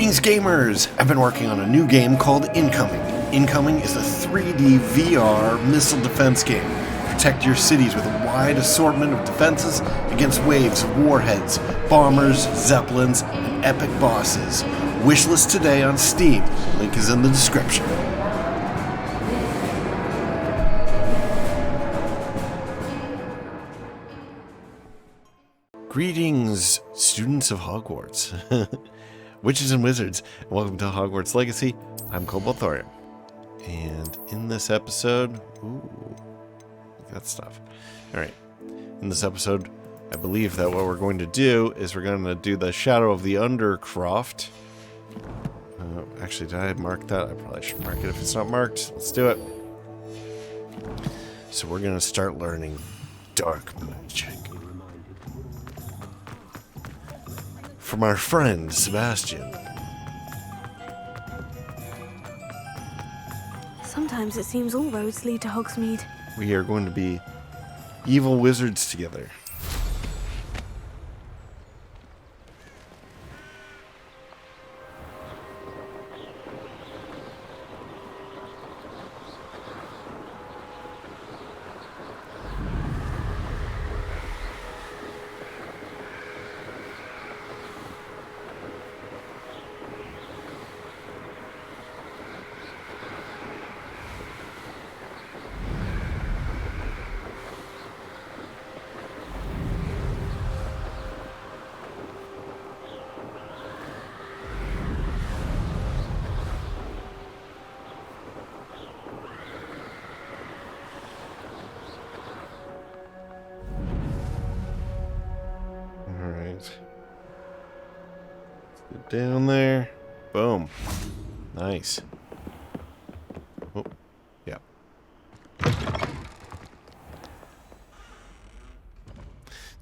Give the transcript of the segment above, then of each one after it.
Greetings, gamers! I've been working on a new game called Incoming. Incoming is a 3D VR missile defense game. Protect your cities with a wide assortment of defenses against waves of warheads, bombers, zeppelins, and epic bosses. Wishlist today on Steam. Link is in the description. Greetings, students of Hogwarts. Witches and wizards, and welcome to Hogwarts Legacy. I'm Cobalt Thorium. And in this episode, that stuff. Alright, in this episode, I believe that what we're going to do is we're going to do the Shadow of the Undercroft. Actually, did I mark that? I probably should mark it if it's not marked. Let's do it. So we're going to start learning dark magic from our friend Sebastian. Sometimes it seems all roads lead to Hogsmeade. We are going to be evil wizards together. Down there. Boom. Nice. Oh, yeah.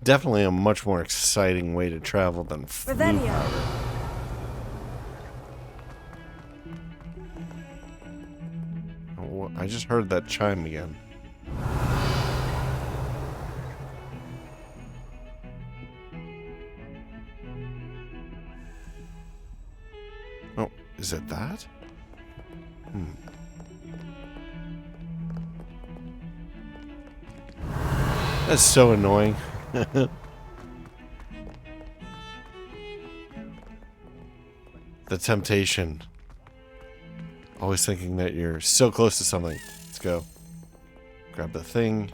Definitely a much more exciting way to travel than Revelio. Oh, I just heard that chime again. Oh, is it that? That's so annoying. The temptation. Always thinking that you're so close to something. Let's go. Grab the thing.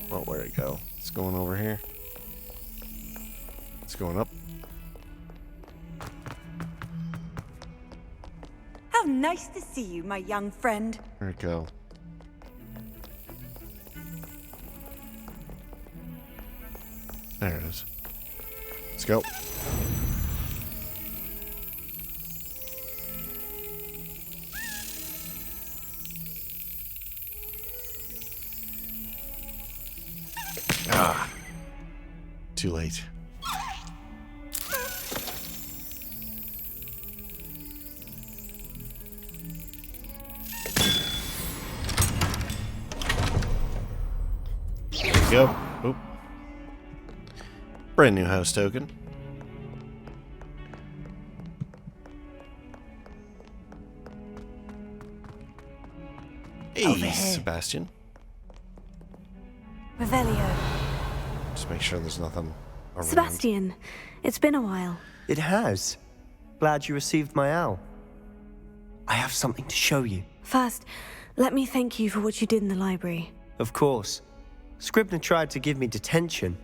Well, where'd it go? It's going over here. It's going up. How nice to see you, my young friend. Where'd it go? There it is. Let's go. Ah. Too late. There we go. Oop. Brand new house token. Hey, Sebastian. Revelio. Just make sure there's nothing around. Sebastian, it's been a while. It has. Glad you received my owl. I have something to show you. First, let me thank you for what you did in the library. Of course. Scribner tried to give me detention,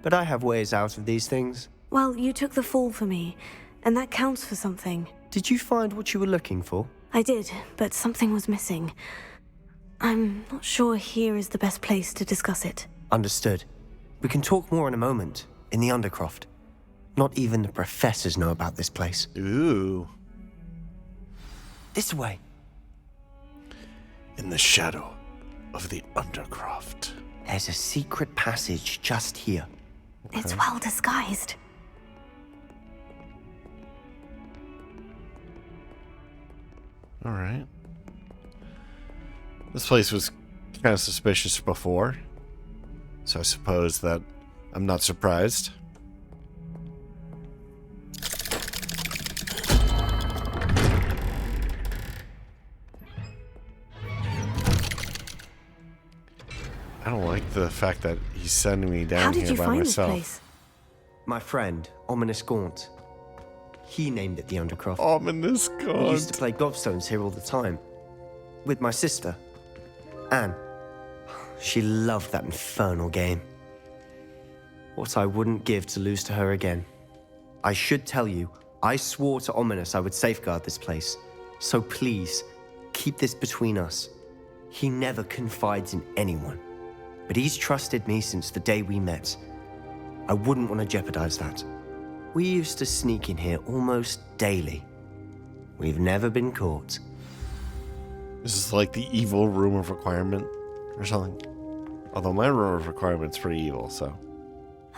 but I have ways out of these things. Well, you took the fall for me, and that counts for something. Did you find what you were looking for? I did, but something was missing. I'm not sure here is the best place to discuss it. Understood. We can talk more in a moment, in the Undercroft. Not even the professors know about this place. Ooh. This way. In the shadow of the Undercroft. There's a secret passage just here. Okay. It's well disguised. All right. This place was kind of suspicious before, so I suppose that I'm not surprised. I don't like the fact that he's sending me down How did here you by find myself. this place? My friend, Ominous Gaunt. He named it the Undercroft. Ominous We used to God. play gobstones here all the time. With my sister, Anne. She loved that infernal game. What I wouldn't give to lose to her again. I should tell you, I swore to Ominous I would safeguard this place. So please, keep this between us. He never confides in anyone. But he's trusted me since the day we met. I wouldn't want to jeopardize that. We used to sneak in here almost daily. We've never been caught. This is like the evil room of requirement or something. Although my room of requirement's pretty evil, so.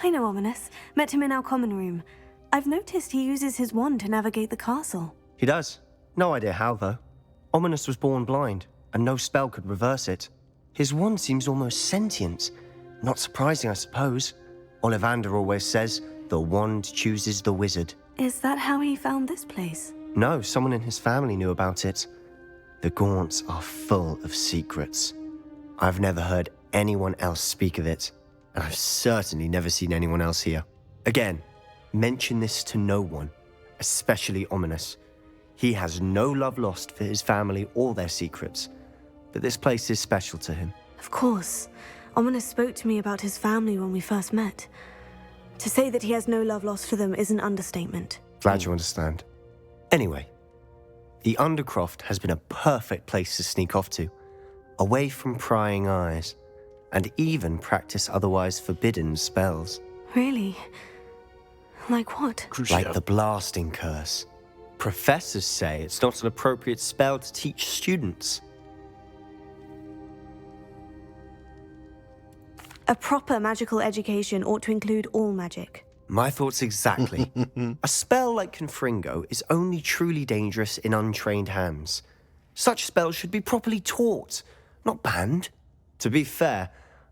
I know Ominous. Met him in our common room. I've noticed he uses his wand to navigate the castle. He does. No idea how, though. Ominous was born blind, and no spell could reverse it. His wand seems almost sentient. Not surprising, I suppose. Ollivander always says, the wand chooses the wizard. Is that how he found this place? No, someone in his family knew about it. The Gaunts are full of secrets. I've never heard anyone else speak of it, and I've certainly never seen anyone else here. Again, mention this to no one, especially Ominous. He has no love lost for his family or their secrets, but this place is special to him. Of course. Ominous spoke to me about his family when we first met. To say that he has no love lost for them is an understatement. Glad you understand. Anyway, the Undercroft has been a perfect place to sneak off to, away from prying eyes, and even practice otherwise forbidden spells. Really? Like what? Like the blasting curse. Professors say it's not an appropriate spell to teach students. A proper magical education ought to include all magic. My thoughts exactly. A spell like Confringo is only truly dangerous in untrained hands. Such spells should be properly taught, not banned. To be fair,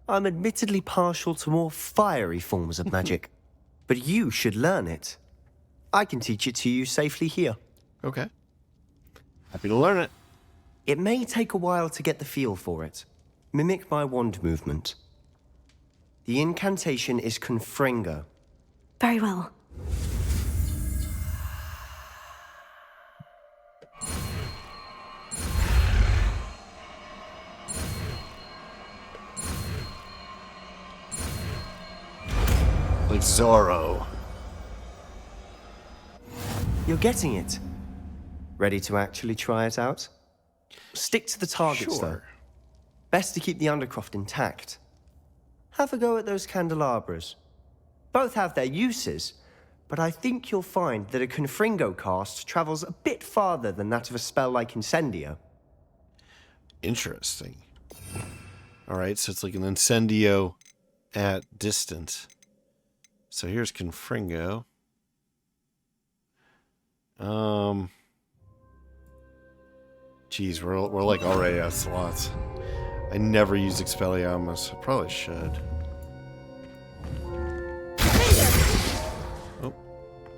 I'm admittedly partial to more fiery forms of magic, but you should learn it. I can teach it to you safely here. Okay. Happy to learn it. It may take a while to get the feel for it. Mimic my wand movement. The incantation is Confringo. Very well. Like Zorro. You're getting it. Ready to actually try it out? Stick to the targets, though. Sure. Best to keep the Undercroft intact. Have a go at those candelabras. Both have their uses, but I think you'll find that a Confringo cast travels a bit farther than that of a spell like Incendio. Interesting. Alright, so it's like an Incendio at distance. So here's Confringo. Geez, we're like already out of slots. I never use Expelliarmus. I probably should. Oh,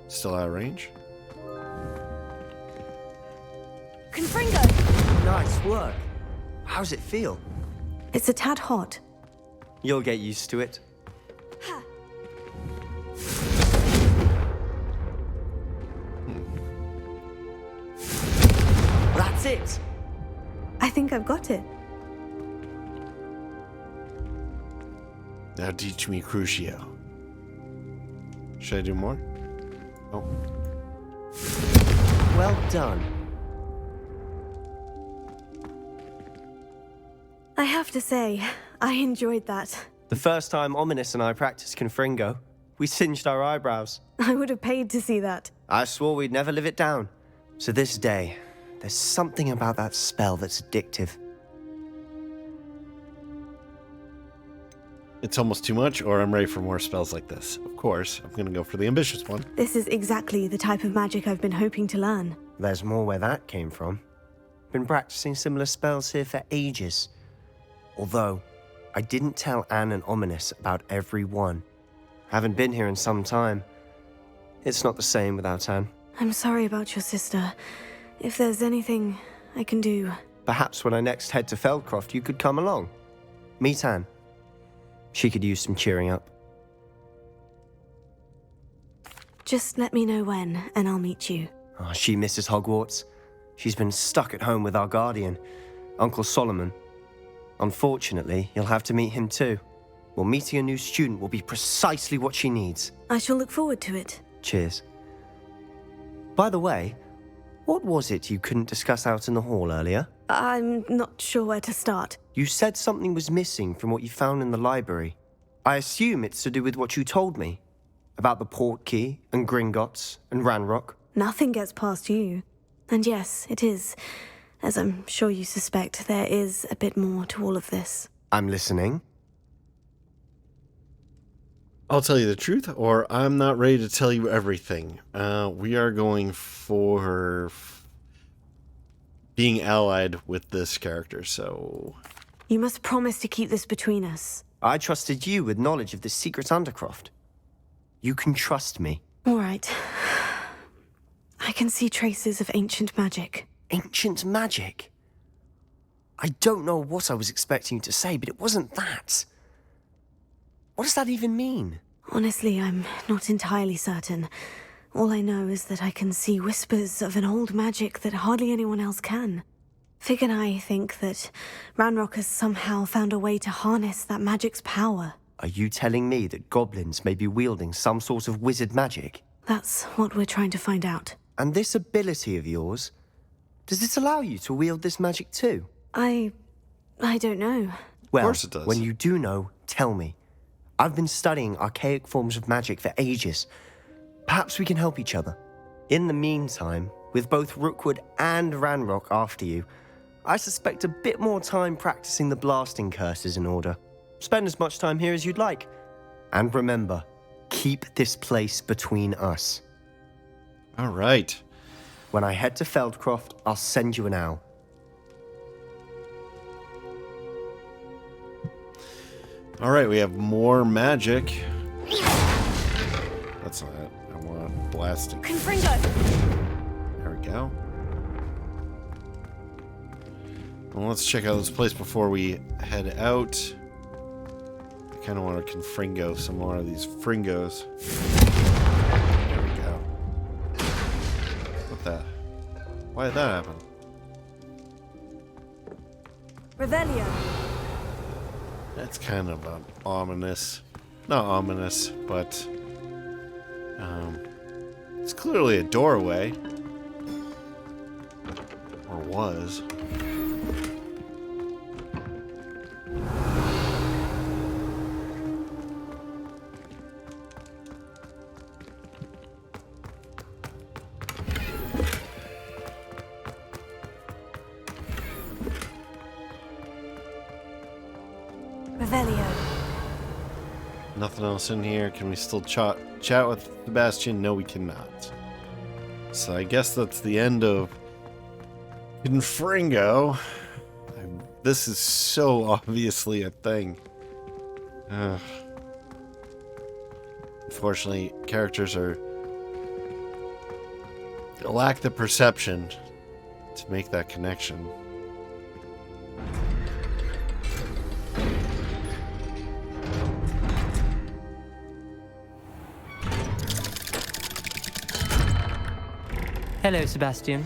still out of range? Confringo! Nice work. How's it feel? It's a tad hot. You'll get used to it. That's it. I think I've got it. Now teach me Crucio. Should I do more? Oh. Well done. I have to say, I enjoyed that. The first time Ominous and I practiced Confringo, we singed our eyebrows. I would have paid to see that. I swore we'd never live it down. To this day, there's something about that spell that's addictive. It's almost too much, or I'm ready for more spells like this. Of course, I'm gonna go for the ambitious one. This is exactly the type of magic I've been hoping to learn. There's more where that came from. Been practicing similar spells here for ages. Although, I didn't tell Anne and Ominous about every one. Haven't been here in some time. It's not the same without Anne. I'm sorry about your sister. If there's anything I can do... Perhaps when I next head to Feldcroft, you could come along. Meet Anne. She could use some cheering up. Just let me know when, and I'll meet you. Oh, she misses Hogwarts. She's been stuck at home with our guardian, Uncle Solomon. Unfortunately, you'll have to meet him too. Well, meeting a new student will be precisely what she needs. I shall look forward to it. Cheers. By the way, what was it you couldn't discuss out in the hall earlier? I'm not sure where to start. You said something was missing from what you found in the library. I assume it's to do with what you told me. About the port key, and Gringotts, and Ranrock. Nothing gets past you. And yes, it is. As I'm sure you suspect, there is a bit more to all of this. I'm listening. I'll tell you the truth, or I'm not ready to tell you everything. We are going for being allied with this character, so... You must promise to keep this between us. I trusted you with knowledge of the secret Undercroft. You can trust me. All right. I can see traces of ancient magic. Ancient magic? I don't know what I was expecting you to say, but it wasn't that. What does that even mean? Honestly, I'm not entirely certain. All I know is that I can see whispers of an old magic that hardly anyone else can. Fig and I think that Ranrock has somehow found a way to harness that magic's power. Are you telling me that goblins may be wielding some sort of wizard magic? That's what we're trying to find out. And this ability of yours, does it allow you to wield this magic too? I don't know. Well, Of course it does. when you do know, tell me. I've been studying archaic forms of magic for ages. Perhaps we can help each other. In the meantime, with both Rookwood and Ranrock after you, I suspect a bit more time practicing the blasting curse is in order. Spend as much time here as you'd like. And remember, keep this place between us. All right. When I head to Feldcroft, I'll send you an owl. All right, we have more magic. That's not it. I want blasting. Confringo! There we go. Well, let's check out this place before we head out. I kind of want to confringo some more of these fringos. There we go. What the? Why did that happen? Revelio! That's kind of ominous. Not ominous, but it's clearly a doorway. Or was. Revelio. Nothing else in here. Can we still chat with Sebastian? No, we cannot. So I guess that's the end of Confringo. This is so obviously a thing. Unfortunately, characters lack the perception to make that connection. Hello, Sebastian.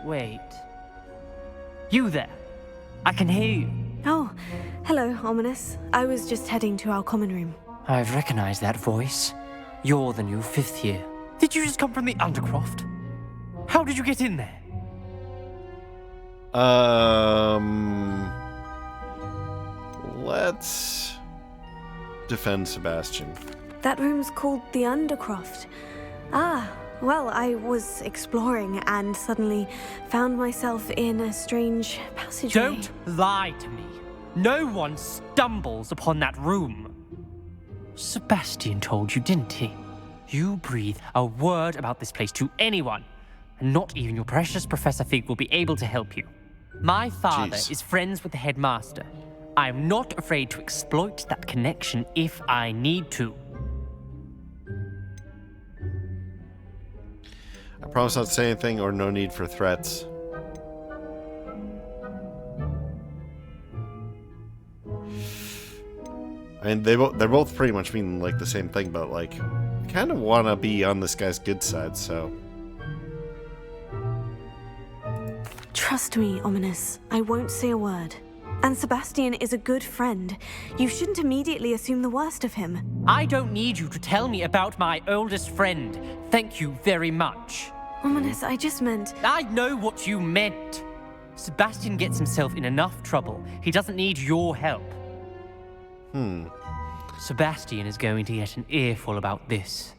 Wait. You there? I can hear you. Oh, hello, Ominous. I was just heading to our common room. I've recognized that voice. You're the new 5th year. Did you just come from the Undercroft? How did you get in there? Let's defend Sebastian. That room's called the Undercroft. Ah, well, I was exploring and suddenly found myself in a strange passageway. Don't lie to me. No one stumbles upon that room. Sebastian told you, didn't he? You breathe a word about this place to anyone, and not even your precious Professor Fig will be able to help you. My father Jeez. is friends with the headmaster. I am not afraid to exploit that connection if I need to. I promise not to say anything or no need for threats. And they're both pretty much mean like the same thing, but like I kind of want to be on this guy's good side, so. Trust me, Ominous. I won't say a word. And Sebastian is a good friend. You shouldn't immediately assume the worst of him. I don't need you to tell me about my oldest friend. Thank you very much. Ominous, I just meant... I know what you meant. Sebastian gets himself in enough trouble. He doesn't need your help. Sebastian is going to get an earful about this.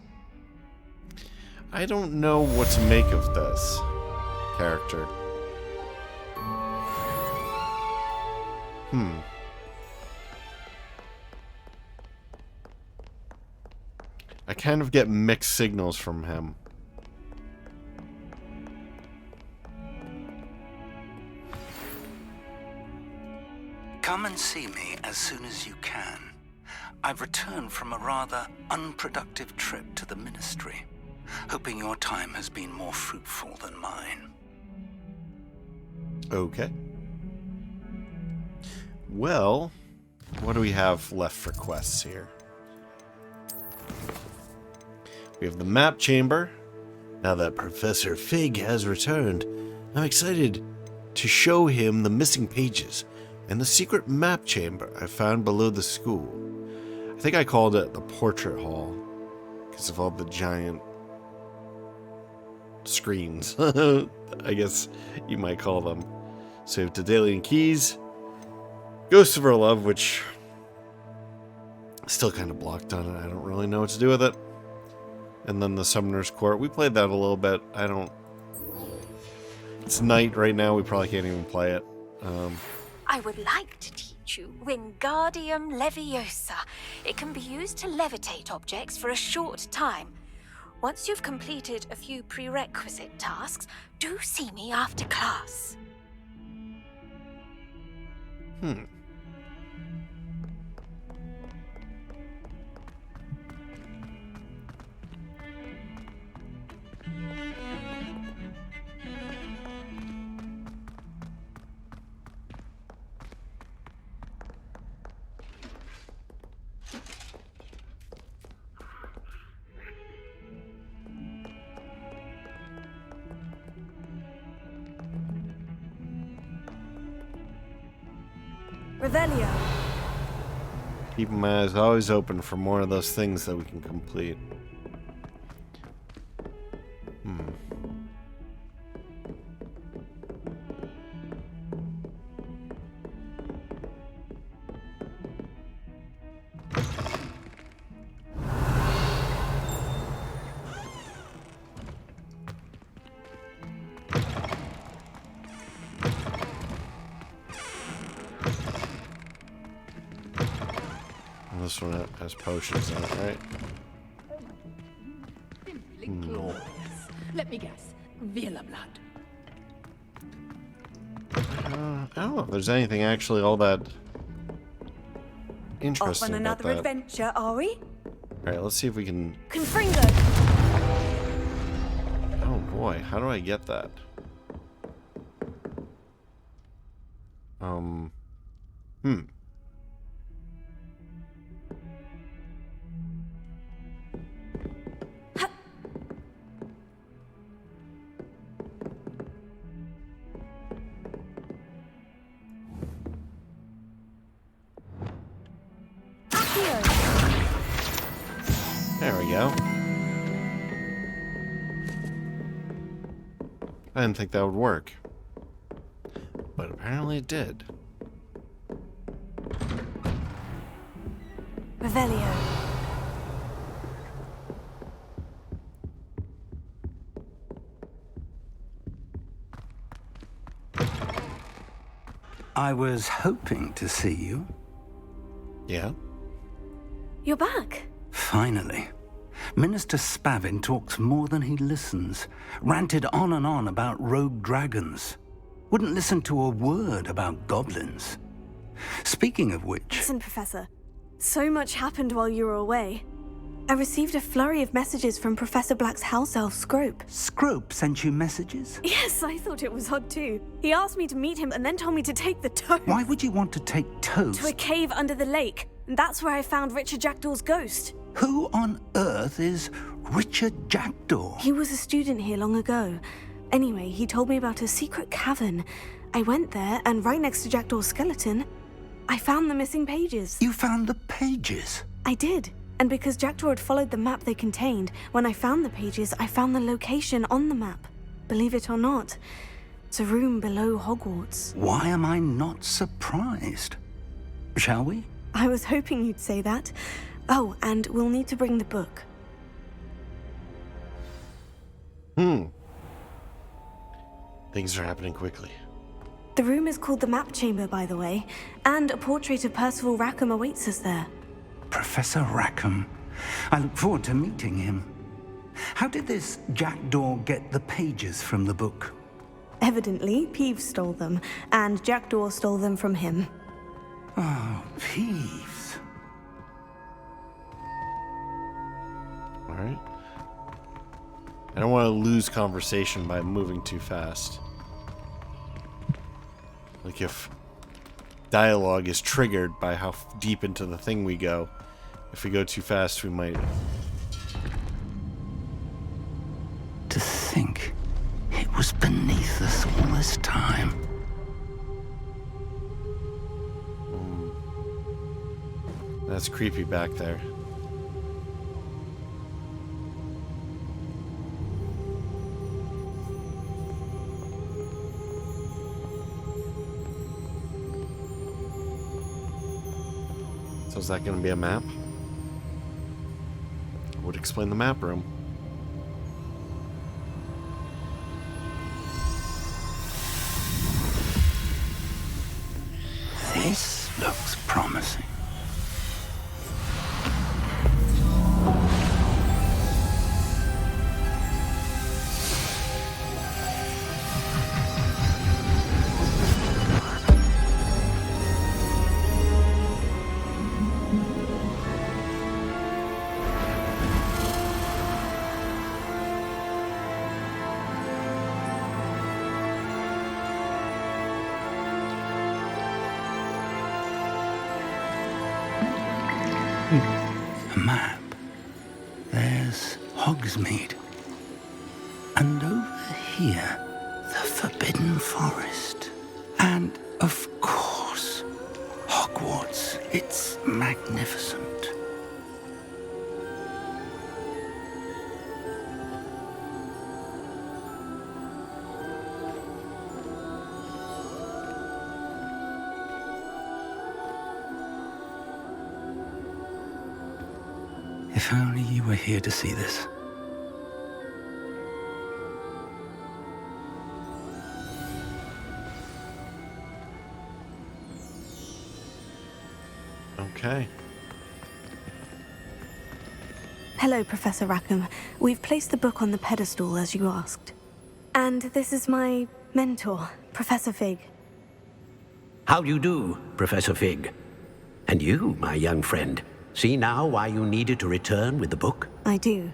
I don't know what to make of this character. I kind of get mixed signals from him. Come and see me as soon as you can. I've returned from a rather unproductive trip to the Ministry, hoping your time has been more fruitful than mine. Okay. Well, what do we have left for quests here? We have the map chamber. Now that Professor Fig has returned, I'm excited to show him the missing pages and the secret map chamber I found below the school. I think I called it the Portrait Hall because of all the giant screens, I guess you might call them. So we have Daedalian Keys, Ghost of Our Love, which still kind of blocked on it. I don't really know what to do with it. And then the Summoner's Court. We played that a little bit. It's night right now. We probably can't even play it. I would like to teach you Wingardium Leviosa. It can be used to levitate objects for a short time. Once you've completed a few prerequisite tasks, do see me after class. Revelio. Keeping my eyes always open for more of those things that we can complete. This one has potions in it, right? Glorious. Let me guess. Villa blood. I don't know if there's anything actually all that Off interesting on about another that. adventure, are we? Alright, let's see if we can... Confringo. Oh boy, how do I get that? There we go. I didn't think that would work. But apparently it did. Revelio. I was hoping to see you. Yeah? You're back. Finally. Minister Spavin talks more than he listens. Ranted on and on about rogue dragons. Wouldn't listen to a word about goblins. Speaking of which... Listen, Professor. So much happened while you were away. I received a flurry of messages from Professor Black's house elf, Scrope. Scrope sent you messages? Yes, I thought it was odd too. He asked me to meet him and then told me to take the toad Why would you want to take toads? to a cave under the lake. And that's where I found Richard Jackdaw's ghost. Who on earth is Richard Jackdaw? He was a student here long ago. Anyway, he told me about a secret cavern. I went there, and right next to Jackdaw's skeleton, I found the missing pages. You found the pages? I did. And because Jackdaw had followed the map they contained, when I found the pages, I found the location on the map. Believe it or not, it's a room below Hogwarts. Why am I not surprised? Shall we? I was hoping you'd say that. Oh, and we'll need to bring the book. Things are happening quickly. The room is called the Map Chamber, by the way, and a portrait of Percival Rackham awaits us there. Professor Rackham. I look forward to meeting him. How did this Jackdaw get the pages from the book? Evidently, Peeves stole them, and Jackdaw stole them from him. Oh, Peeves. All right. I don't want to lose conversation by moving too fast. Like if dialogue is triggered by how deep into the thing we go. If we go too fast, we might... To think it was beneath us all this time. That's creepy back there. So is that going to be a map? Would explain the map room. This looks promising. A map. There's Hogsmeade. And over here, the Forbidden Forest. And, of course, Hogwarts. It's magnificent. If only you were here to see this. Okay. Hello, Professor Rackham. We've placed the book on the pedestal, as you asked. And this is my mentor, Professor Fig. How do you do, Professor Fig? And you, my young friend, see now why you needed to return with the book? I do.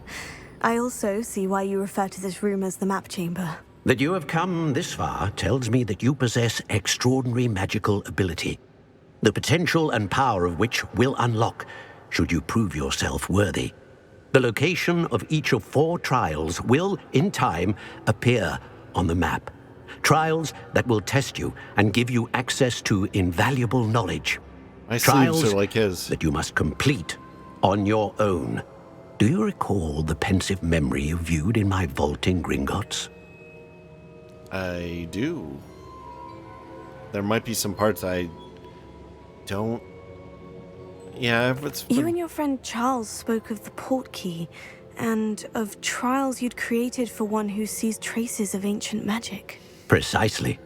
I also see why you refer to this room as the Map Chamber. That you have come this far tells me that you possess extraordinary magical ability, the potential and power of which will unlock should you prove yourself worthy. The location of each of 4 trials will, in time, appear on the map. Trials that will test you and give you access to invaluable knowledge. My Trials sleeves are like his. that you must complete on your own. Do you recall the pensive memory you viewed in my vault in Gringotts? I do. There might be some parts I don't... Yeah, if it's... You and your friend Charles spoke of the portkey, and of trials you'd created for one who sees traces of ancient magic. Precisely.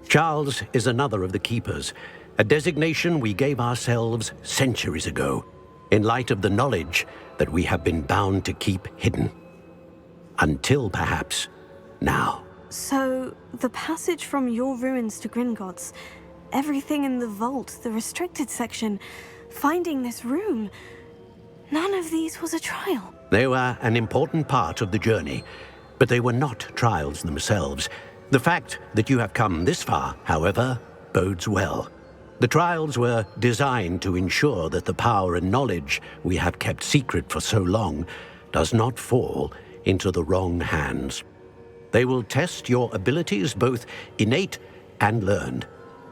Charles is another of the Keepers, a designation we gave ourselves centuries ago, in light of the knowledge that we have been bound to keep hidden. Until, perhaps, now. So, the passage from your ruins to Gringotts, everything in the vault, the restricted section, finding this room, none of these was a trial. They were an important part of the journey, but they were not trials themselves. The fact that you have come this far, however, bodes well. The trials were designed to ensure that the power and knowledge we have kept secret for so long does not fall into the wrong hands. They will test your abilities, both innate and learned.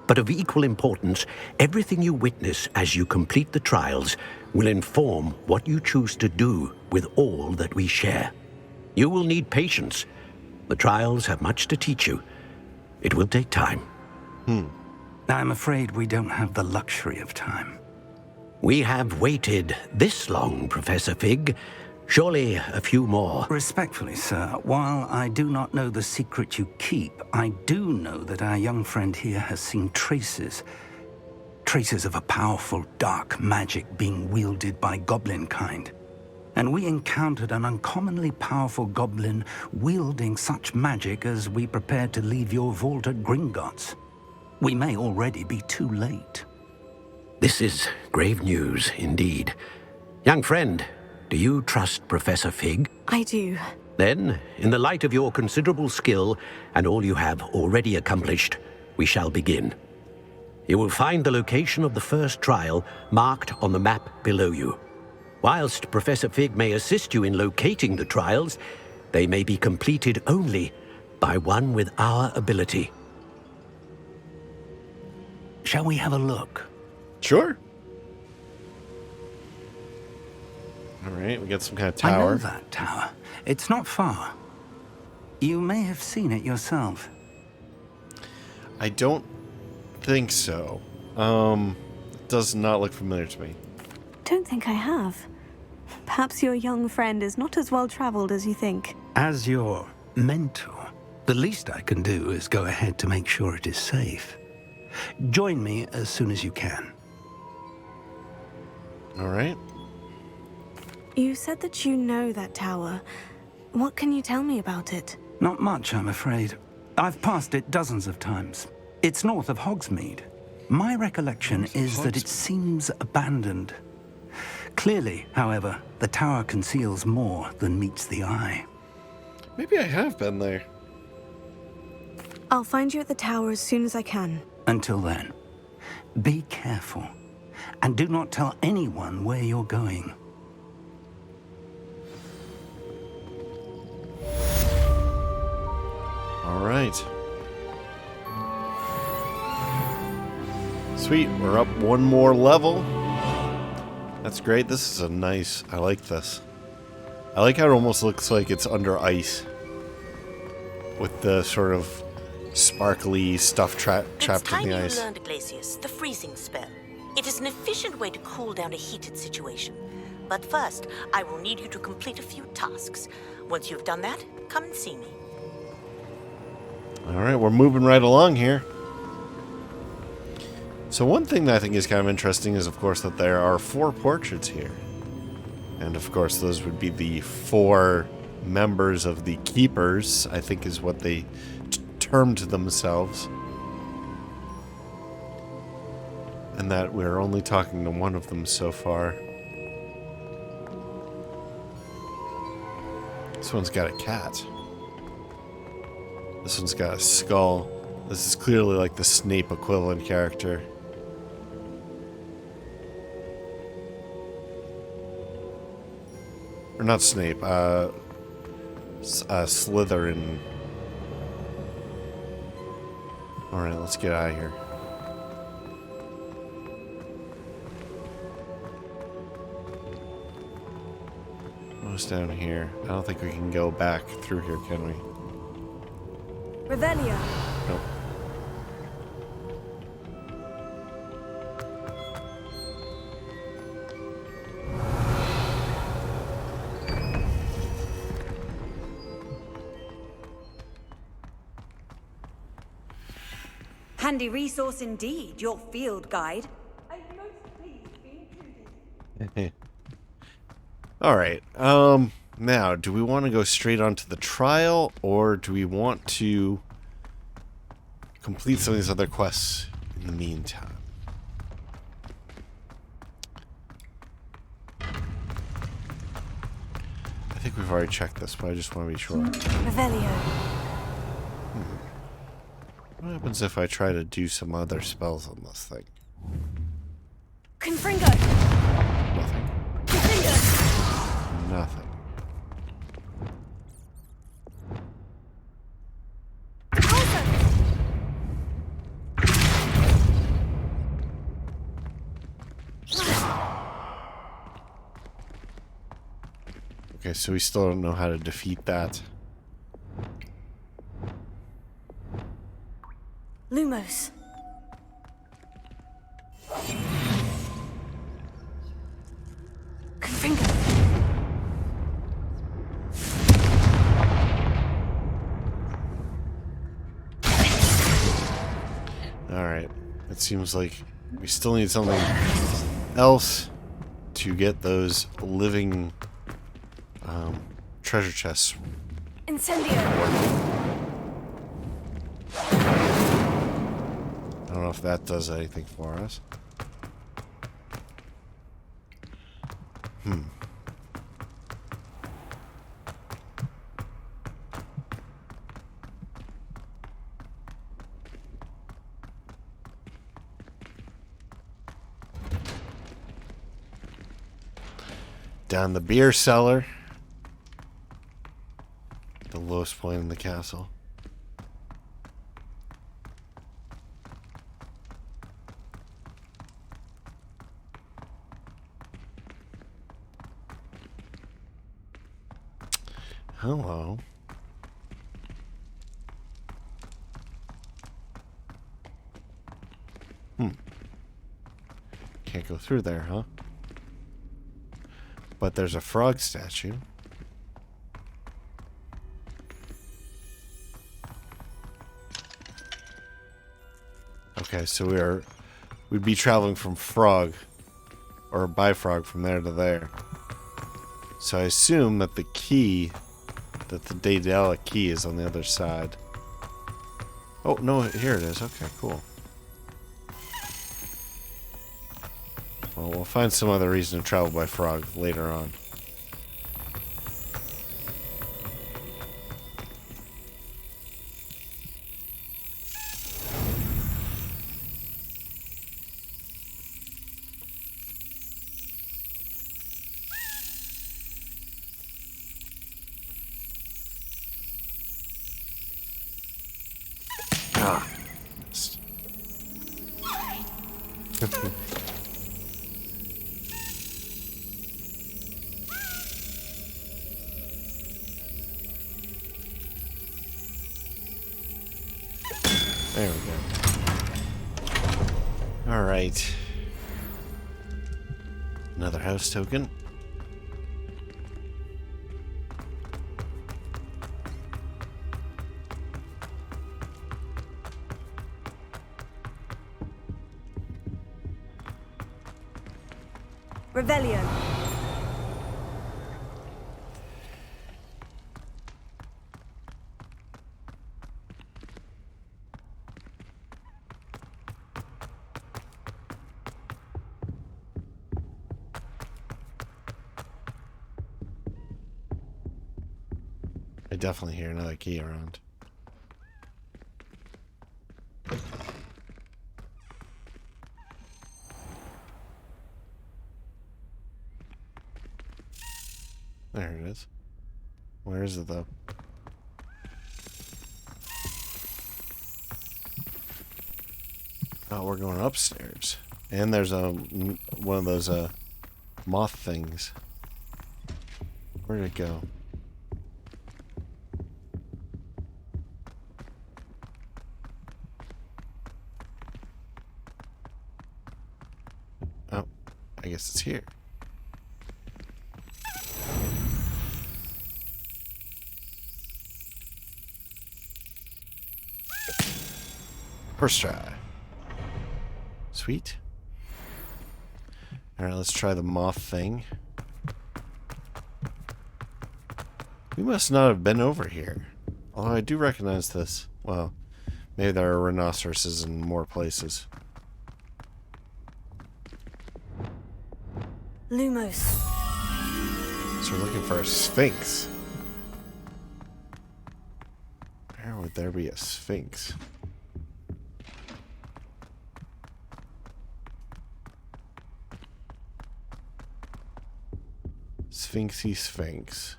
But of equal importance, everything you witness as you complete the trials will inform what you choose to do with all that we share. You will need patience. The trials have much to teach you. It will take time. I'm afraid we don't have the luxury of time. We have waited this long, Professor Fig. Surely a few more. Respectfully, sir, while I do not know the secret you keep, I do know that our young friend here has seen traces of a powerful dark magic being wielded by goblin kind. And we encountered an uncommonly powerful goblin wielding such magic as we prepared to leave your vault at Gringotts. We may already be too late. This is grave news indeed. Young friend, do you trust Professor Fig? I do. Then, in the light of your considerable skill and all you have already accomplished, we shall begin. You will find the location of the first trial marked on the map below you. Whilst Professor Fig may assist you in locating the trials, they may be completed only by one with our ability. Shall we have a look? Sure. All right, we got some kind of I know tower. that tower. It's not far. You may have seen it yourself. I don't think so. It does not look familiar to me. Don't think I have. Perhaps your young friend is not as well traveled as you think. As your mentor, the least I can do is go ahead to make sure it is safe. Join me as soon as you can. All right. You said that you know that tower. What can you tell me about it? Not much, I'm afraid. I've passed it dozens of times. It's north of Hogsmeade. My recollection is that it seems abandoned. Clearly, however, the tower conceals more than meets the eye. Maybe I have been there. I'll find you at the tower as soon as I can. Until then, be careful, and do not tell anyone where you're going. All right. Sweet, we're up one more level. That's great. This is a nice... I like this. I like how it almost looks like it's under ice. With the sort of sparkly stuff trapped in the ice. You learned, Glacius, the freezing spell. It is an efficient way to cool down a heated situation. But first, I will need you to complete a few tasks. Once you've done that, come and see me. All right, we're moving right along here. So one thing that I think is kind of interesting is, of course, that there are 4 portraits here. And, of course, those would be the 4 members of the Keepers, I think is what they termed themselves. And that we're only talking to one of them so far. This one's got a cat. This one's got a skull. This is clearly like the Snape equivalent character. Or not Snape, Slytherin. Alright, let's get out of here. What's down here? I don't think we can go back through here, can we? Revelio. Nope. Handy resource indeed, your field guide. All right. Now, do we want to go straight onto the trial, or do we want to complete some of these other quests in the meantime? I think we've already checked this, but I just want to be sure. Revelio. What happens if I try to do some other spells on this thing? Confringo! Nothing. Confringo! Nothing. Okay, so we still don't know how to defeat that. Lumos. Confringo. Alright. It seems like we still need something else to get those living treasure chests. Incendio. I don't know if that does anything for us. Down the beer cellar. The lowest point in the castle. Hello. Can't go through there, huh? But there's a frog statue. Okay, so we'd be traveling from Frog, or by Frog, from there to there. So I assume that the key, that the Daedalic key is on the other side. Oh, no, here it is. Okay, cool. Well, we'll find some other reason to travel by Frog later on. Ah, missed. There we go. All right. Another house token. Revelio. I definitely hear another key around. There it is. Where is it, though? Oh, we're going upstairs. And there's one of those moth things. Where did it go? Oh, I guess it's here. First try. Sweet. Alright, let's try the moth thing. We must not have been over here. Although I do recognize this. Well, maybe there are rhinoceroses in more places. Lumos. So we're looking for a sphinx. Where would there be a sphinx? Sphinxy Sphinx.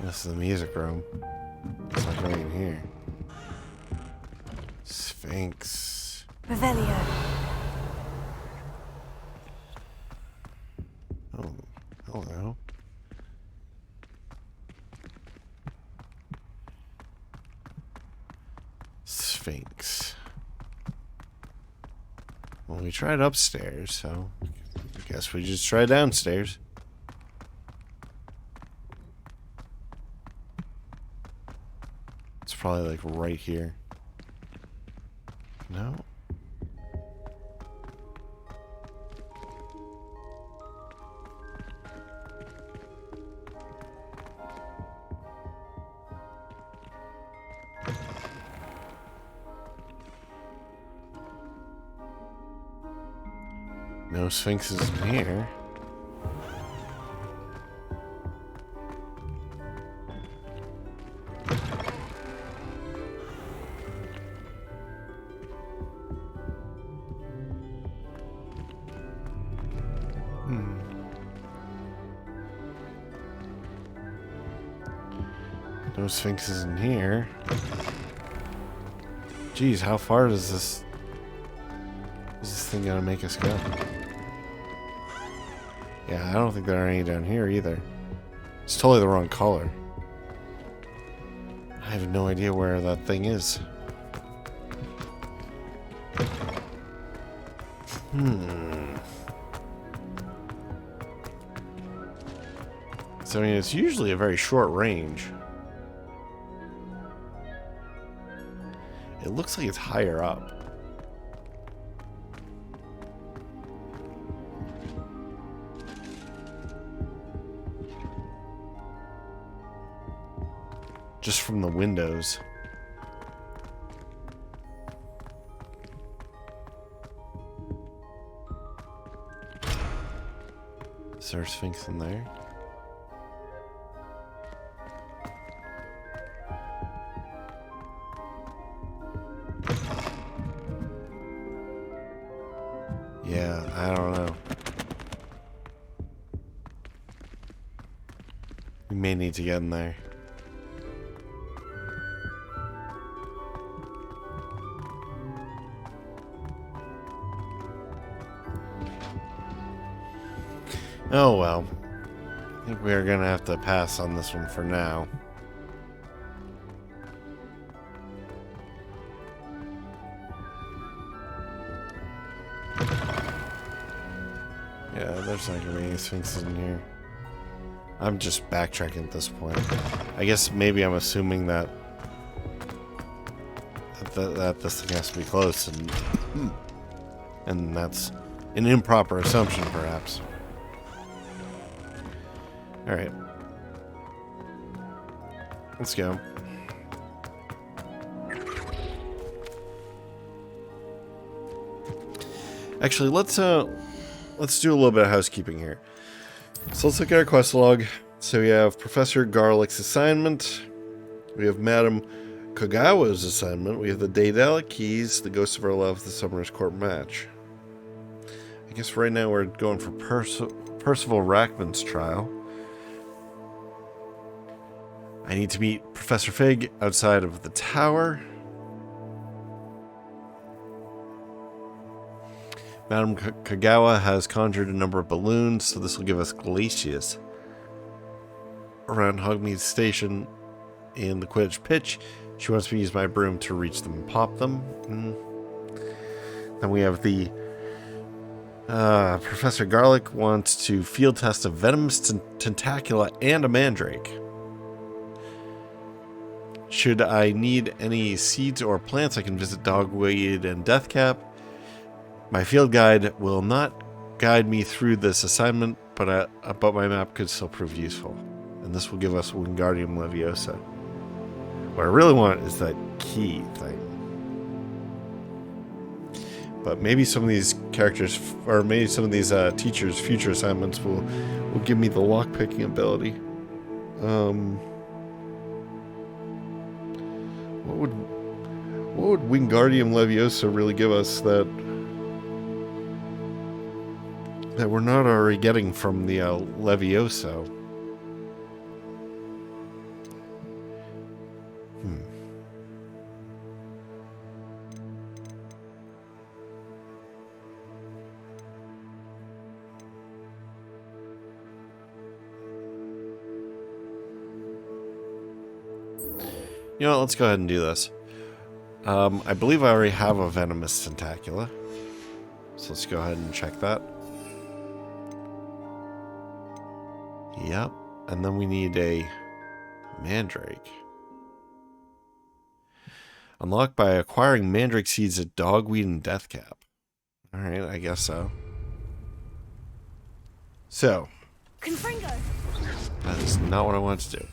This is the music room. It's like right in here. Sphinx. Revelio. Oh, hello. Sphinx. Well, we tried upstairs, so I guess we just try downstairs. It's probably like right here. No? No sphinxes in here. No sphinxes in here. Geez, how far does this thing gonna make us go? Yeah, I don't think there are any down here either. It's totally the wrong color. I have no idea where that thing is. So, I mean, it's usually a very short range. It looks like it's higher up. Just from the windows. Is there a sphinx in there? Yeah, I don't know. We may need to get in there. Oh well. I think we are gonna have to pass on this one for now. Yeah, there's not gonna be any sphinxes in here. I'm just backtracking at this point. I guess maybe I'm assuming that this thing has to be close, and that's an improper assumption, perhaps. All right, let's go. Actually, let's do a little bit of housekeeping here. So let's look at our quest log. So we have Professor Garlick's assignment. We have Madame Kagawa's assignment. We have the Daedalic Keys, the Ghost of Our Love, the Summoner's Court match. I guess right now we're going for Percival Rackman's trial. I need to meet Professor Fig outside of the tower. Madame Kagawa has conjured a number of balloons, so this will give us glaciers around Hogmead Station in the Quidditch pitch. She wants me to use my broom to reach them and pop them. Then we have the Professor Garlick wants to field test a venomous tentacula and a mandrake. Should I need any seeds or plants, I can visit Dogweed and Deathcap. My field guide will not guide me through this assignment, but my map could still prove useful. And this will give us Wingardium Leviosa. What I really want is that key thing. But maybe some of these characters, or maybe some of these teachers' future assignments will give me the lockpicking ability. What would Wingardium Leviosa really give us that that we're not already getting from the Levioso. You know what, let's go ahead and do this. I believe I already have a venomous tentacula. So let's go ahead and check that. Yep. And then we need a mandrake. Unlocked by acquiring mandrake seeds at Dogweed and Deathcap. Alright, I guess so. So. Confringo. That is not what I wanted to do.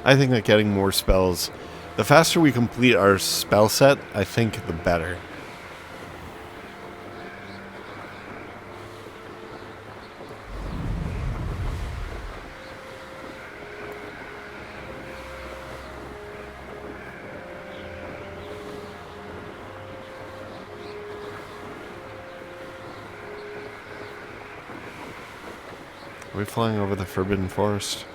I think that getting more spells, the faster we complete our spell set, I think the better. Are we flying over the Forbidden Forest?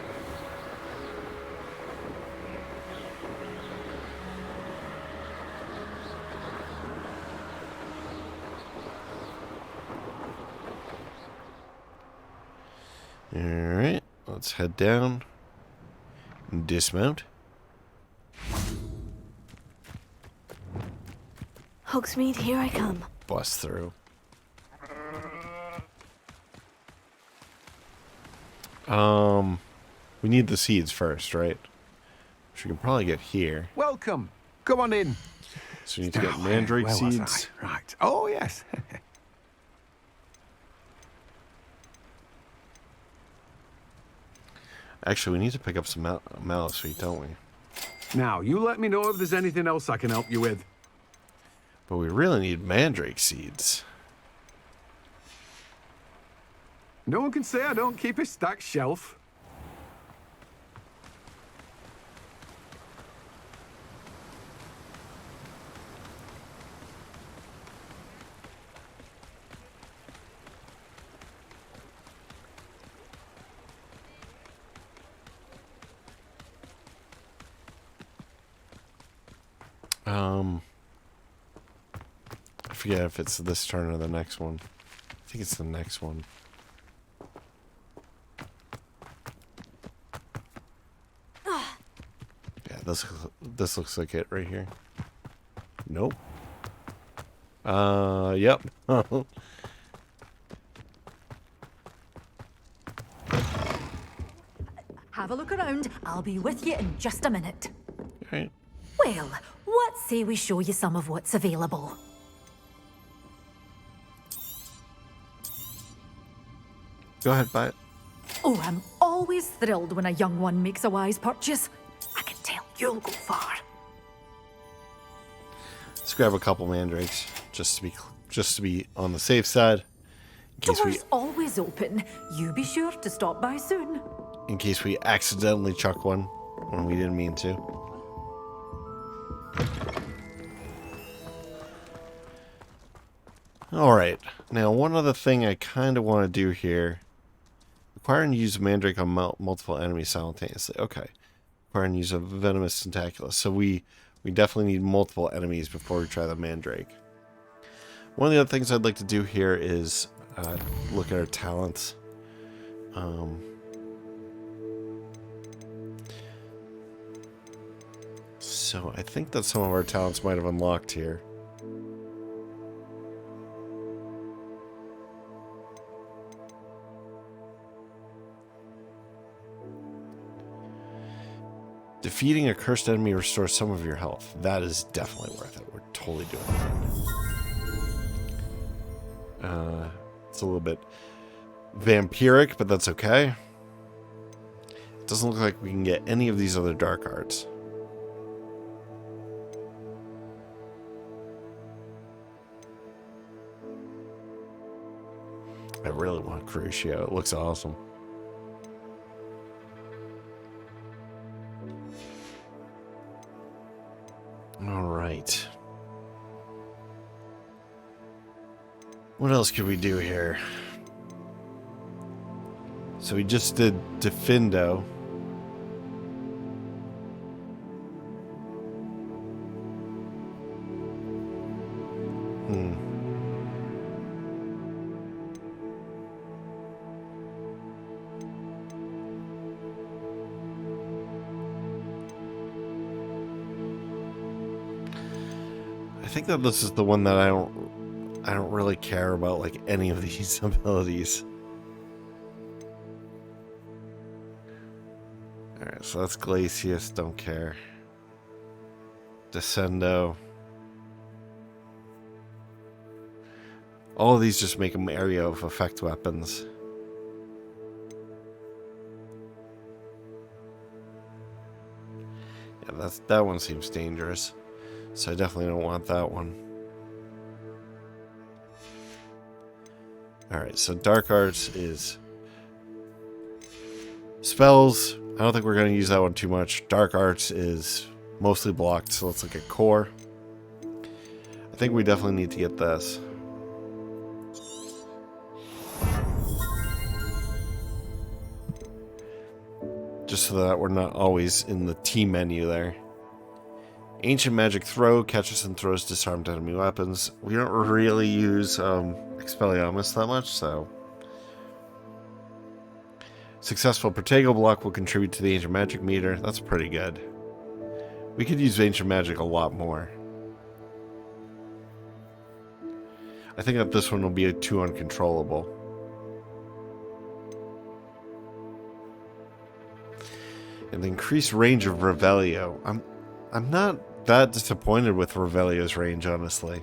Alright, let's head down and dismount. Hogsmeade, here I come. Bust through. We need the seeds first, right? Which we can probably get here. Welcome. Come on in. So we need to get mandrake Where was seeds. I? Right. Oh, yes. Actually, we need to pick up some malice wheat, don't we? Now, you let me know if there's anything else I can help you with. But we really need mandrake seeds. No one can say I don't keep a stacked shelf. I forget if it's this turn or the next one. I think it's the next one. Yeah, this looks like it right here. Nope. Yep. Have a look around. I'll be with you in just a minute. Right. Well, what say we show you some of what's available? Go ahead, buy it. Oh, I'm always thrilled when a young one makes a wise purchase. I can tell you'll go far. Let's grab a couple mandrakes just to be on the safe side. Doors always open. You be sure to stop by soon. In case we accidentally chuck one when we didn't mean to. Alright, now one other thing I kind of want to do here. Acquire and use mandrake on multiple enemies simultaneously. Okay. Acquire and use a venomous tentacula. So we definitely need multiple enemies before we try the mandrake. One of the other things I'd like to do here is look at our talents. So I think that some of our talents might have unlocked here. Defeating a cursed enemy restores some of your health. That is definitely worth it. We're totally doing that. It's a little bit vampiric, but that's okay. It doesn't look like we can get any of these other dark arts. really want Crucio. It looks awesome. All right. What else could we do here? So we just did Defindo. I think that this is the one that I don't really care about, like, any of these abilities. Alright, so that's Glacius, don't care. Descendo. All of these just make them area of effect weapons. Yeah, that one seems dangerous. So I definitely don't want that one. Alright, so Dark Arts is spells. I don't think we're going to use that one too much. Dark Arts is mostly blocked, so let's look at Core. I think we definitely need to get this. Just so that we're not always in the T menu there. Ancient Magic Throw catches and throws disarmed enemy weapons. We don't really use Expelliarmus that much, so. Successful Protego block will contribute to the Ancient Magic meter. That's pretty good. We could use Ancient Magic a lot more. I think that this one will be too uncontrollable. And the increased range of Revelio. I'm not that disappointed with Revelio's range, honestly.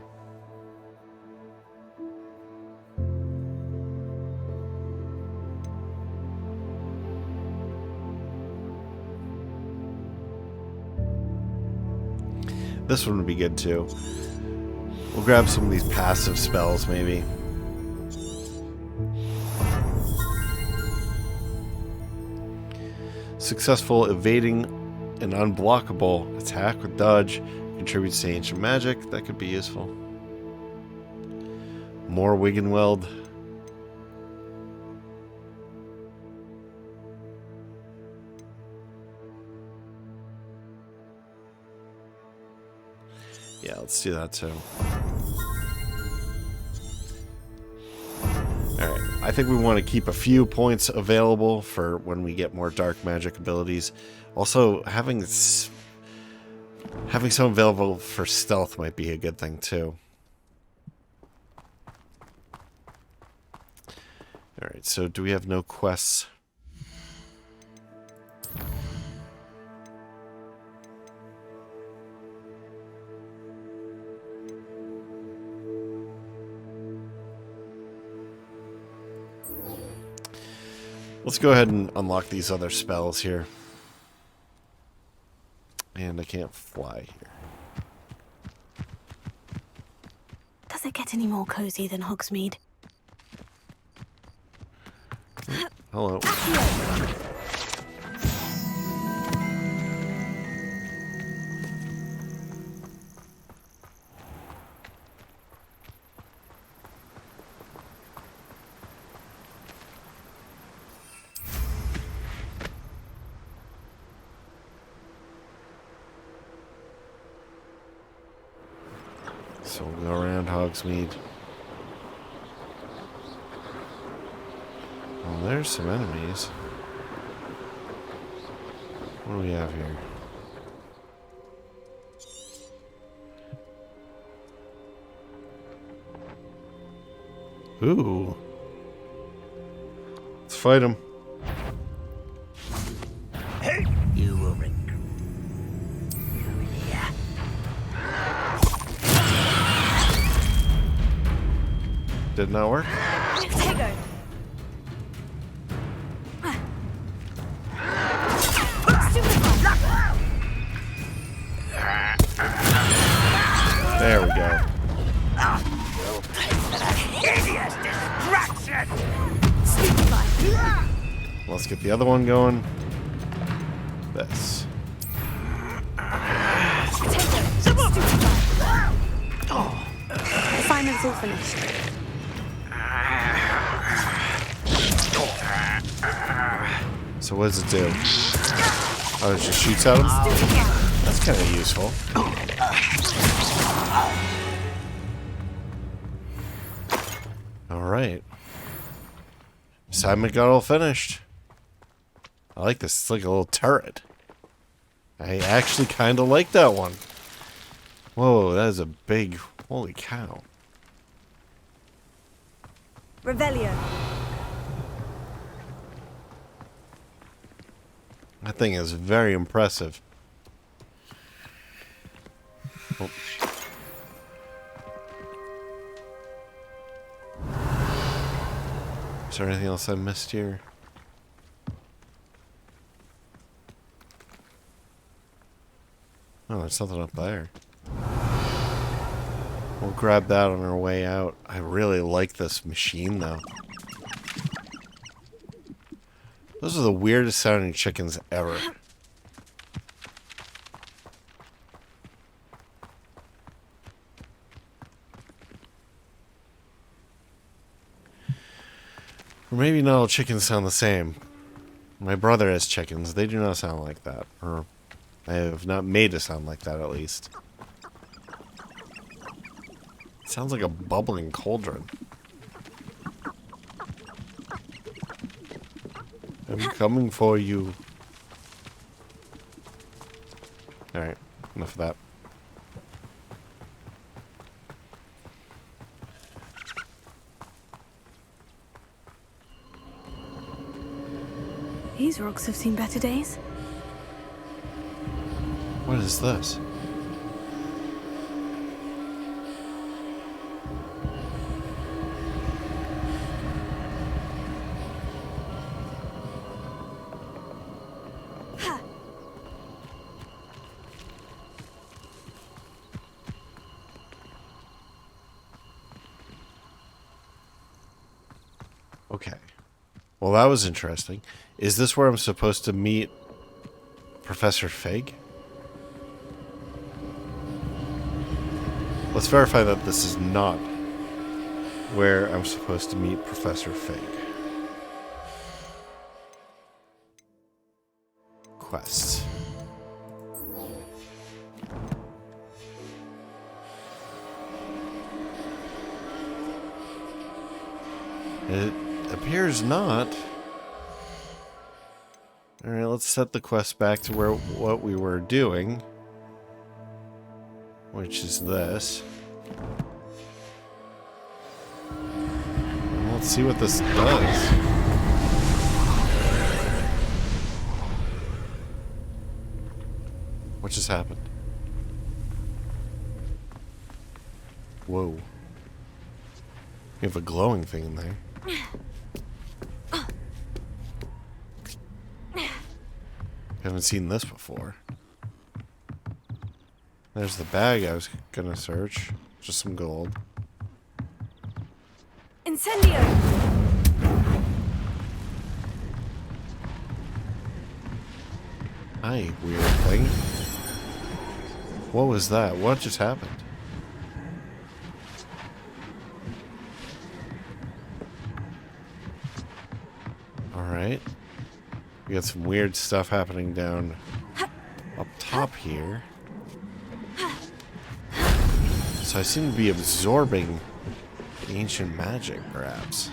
This one would be good too. We'll grab some of these passive spells, maybe. Successful evading an unblockable attack with dodge contributes to ancient magic. That could be useful. More Wiggenweld. Yeah, let's do that too. Alright, I think we want to keep a few points available for when we get more dark magic abilities. Also, having some available for stealth might be a good thing too. Alright, so do we have no quests? Let's go ahead and unlock these other spells here. And I can't fly here. Does it get any more cozy than Hogsmeade? Hello. So we'll go around Hogsmeade. Oh, there's some enemies. What do we have here? Ooh. Let's fight him. Hey, you will recruit. Yeah. Did not work? Tego. There we go. Hideous distraction! Let's get the other one going. This. Assignment's all finished. So what does it do? Oh, it just shoots at him? That's kind of useful. Alright. Assignment got all finished. I like this. It's like a little turret. I actually kind of like that one. Whoa, that is a big... Holy cow. Revelio. That thing is very impressive. Oh. Is there anything else I missed here? Oh, there's something up there. We'll grab that on our way out. I really like this machine, though. Those are the weirdest sounding chickens ever. Or maybe not all chickens sound the same. My brother has chickens. They do not sound like that. Or I have not made it sound like that, at least. It sounds like a bubbling cauldron. I'm coming for you. Alright, enough of that. These rocks have seen better days. What is this? Okay. Well, that was interesting. Is this where I'm supposed to meet Professor Fig? Let's verify that this is not where I'm supposed to meet Professor Fig. Quests. It appears not. Alright, let's set the quest back to what we were doing. Which is this. And let's see what this does. What just happened? Whoa. You have a glowing thing in there. Haven't seen this before. There's the bag I was gonna search. Just some gold. Incendio! Hi, weird thing. What was that? What just happened? Alright. We got some weird stuff happening down up top here. So I seem to be absorbing ancient magic, perhaps.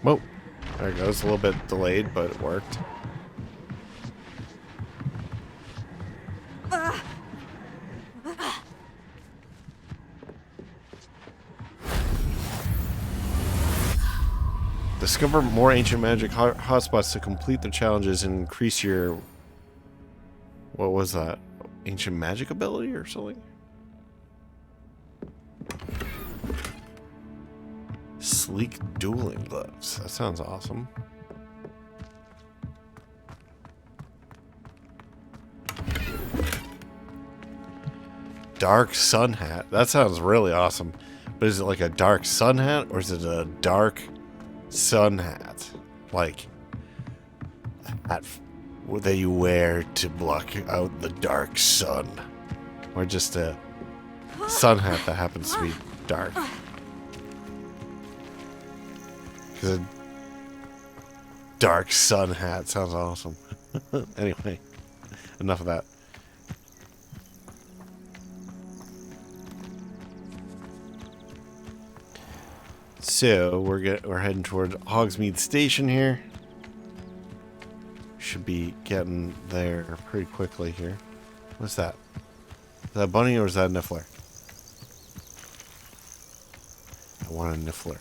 Whoa. There it goes. A little bit delayed, but it worked. Discover more ancient magic hotspots to complete the challenges and increase your What was that? Ancient magic ability or something? Sleek dueling gloves. That sounds awesome. Dark sun hat. That sounds really awesome. But is it like a dark sun hat or is it a dark sun hat? Like a hat that you wear to block out the dark sun. Or just a sun hat that happens to be dark. Because a dark sun hat sounds awesome. Anyway, enough of that. So we're heading toward Hogsmeade Station here. Should be getting there pretty quickly here. What's that? Is that a bunny or is that a niffler? I want a niffler.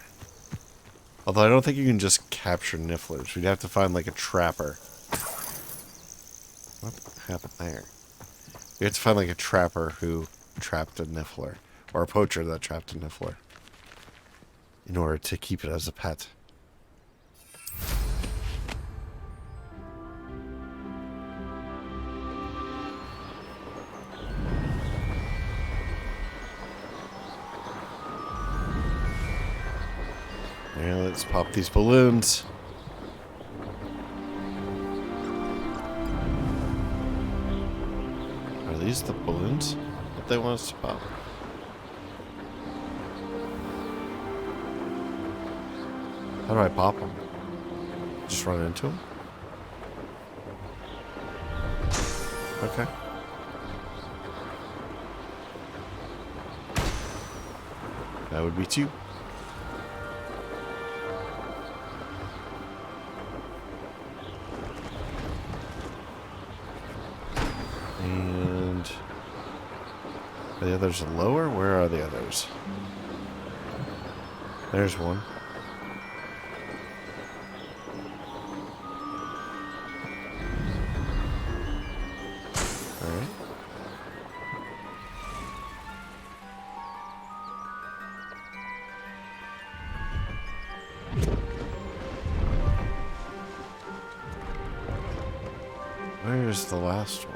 Although I don't think you can just capture nifflers. We'd have to find like a trapper. What happened there? We have to find like a trapper who trapped a niffler. Or a poacher that trapped a niffler. In order to keep it as a pet. Yeah, let's pop these balloons. Are these the balloons that they want us to pop? How do I pop them? Just run into them? Okay. That would be 2. And are the others lower? Where are the others? There's one. Where's the last one?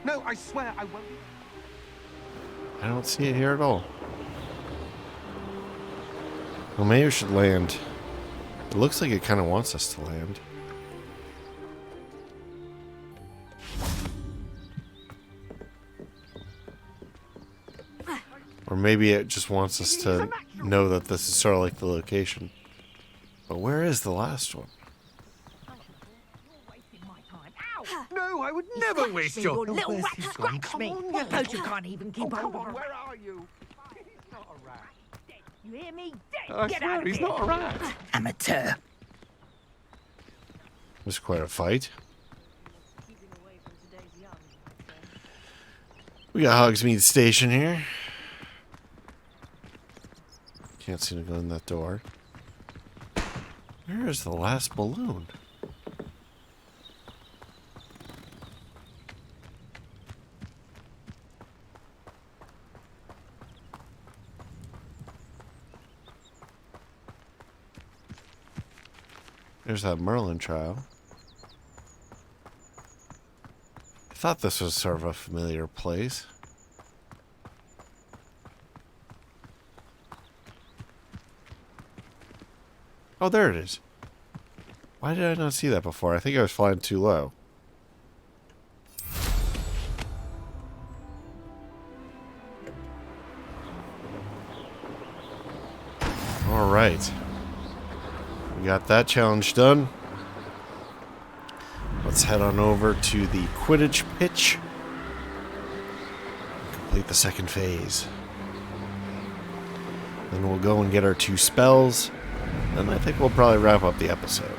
No, I swear I won't. I don't see it here at all. Well, maybe we should land. It looks like it kind of wants us to land. Or maybe it just wants us to know that this is sort of like the location. But where is the last one? No, I would never waste your... little rat scratch me. Suppose you can't even keep Come hold on, of where are you? He's not a rat. You hear me? I swear, he's not a rat. Amateur. This is quite a fight. We got Hogsmeade Station here. Can't seem to go in that door. Where is the last balloon? There's that Merlin trial. I thought this was sort of a familiar place. Oh, there it is. Why did I not see that before? I think I was flying too low. All right. We got that challenge done. let's head on over to the Quidditch pitch. Complete the second phase. Then we'll go and get our 2 spells. And I think we'll probably wrap up the episode.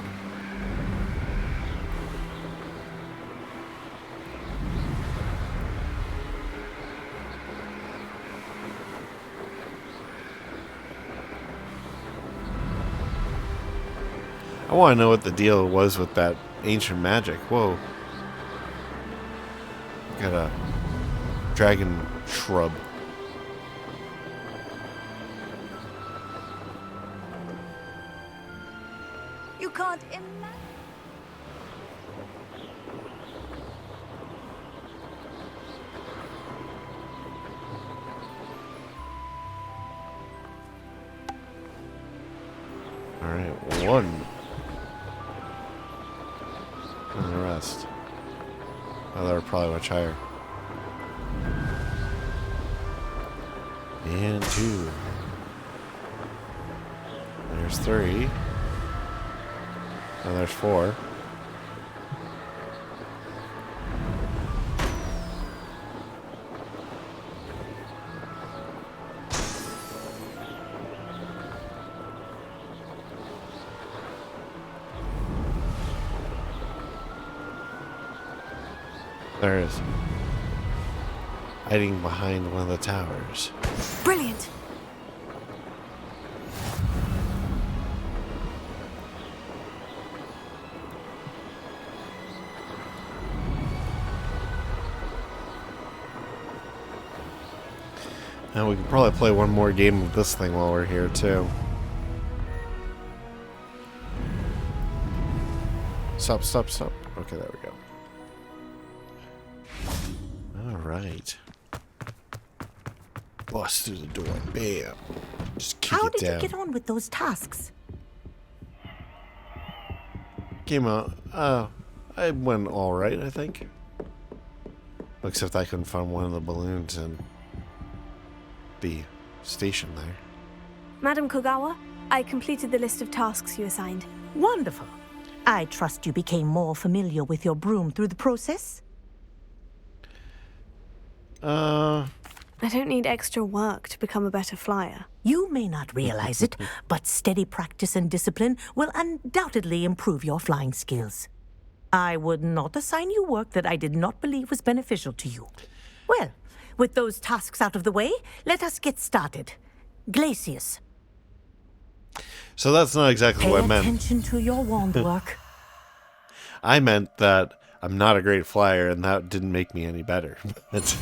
I want to know what the deal was with that ancient magic. Whoa. Got a dragon shrub. You can't imagine. Alright, 1. And the rest. Oh, they were probably much higher. And 2. There's 3. And there's 4. There it is. Hiding behind one of the towers. Brilliant. And we could probably play one more game of this thing while we're here, too. Stop, stop, stop. Okay, there we go. Alright. Bust through the door. Bam. Just kick How it did down. you get on with those tasks? Came out. I went alright, I think. Except I couldn't find one of the balloons in the station there. Madam Kogawa, I completed the list of tasks you assigned. Wonderful. I trust you became more familiar with your broom through the process? I don't need extra work to become a better flyer. You may not realize it, but steady practice and discipline will undoubtedly improve your flying skills. I would not assign you work that I did not believe was beneficial to you. Well, with those tasks out of the way, let us get started. Glacius. So that's not exactly Pay what I meant. attention to your wand work. I meant that I'm not a great flyer, and that didn't make me any better. That's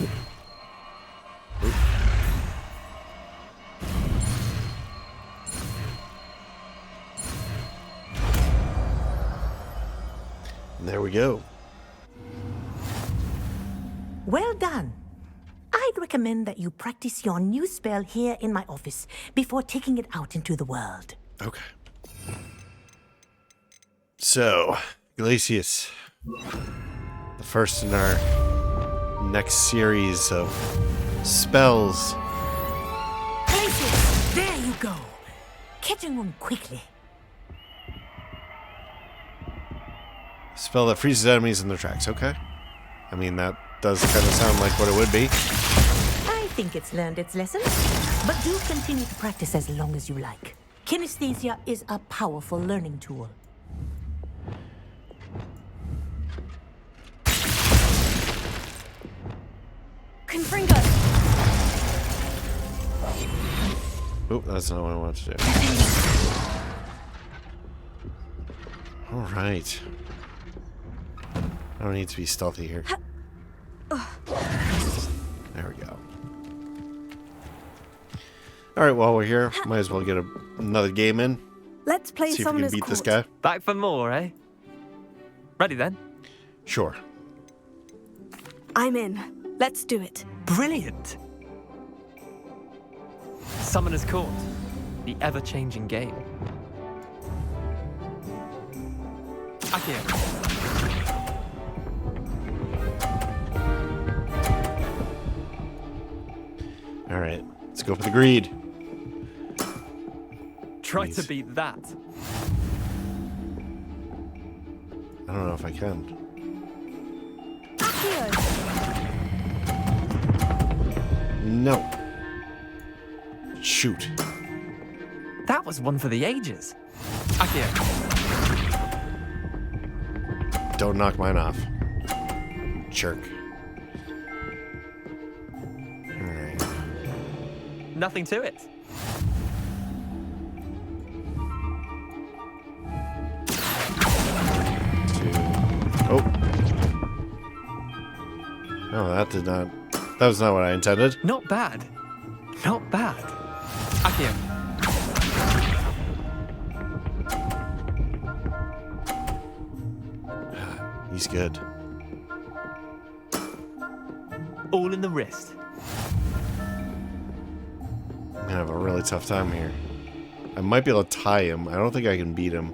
and there we go. Well done. I'd recommend that you practice your new spell here in my office before taking it out into the world. Okay. So, Glacius. The first in our next series of spells. Glacius, there you go. Catching them quickly. Spell that freezes enemies in their tracks. Okay. I mean, that does kind of sound like what it would be. I think it's learned its lesson, but do continue to practice as long as you like. Kinesthesia is a powerful learning tool. Confringo! Oh, that's not what I wanted to do. All right. I don't need to be stealthy here. There we go. All right, while we're here, might as well get another game in. Let's play See if we can Summoner's beat Court. this guy. Back for more, eh? Ready then? Sure. I'm in. Let's do it. Brilliant! Summoner's Court, the ever-changing game. Accio. All right, let's go for the greed. Try Please. to beat that. I don't know if I can. No. Shoot. That was one for the ages. Akio. Don't knock mine off. Jerk. Alright. Nothing to it. Oh. No, that did not. That was not what I intended. Not bad. Not bad. Akio. He's good. All in the wrist. I'm gonna have a really tough time here. I might be able to tie him. I don't think I can beat him.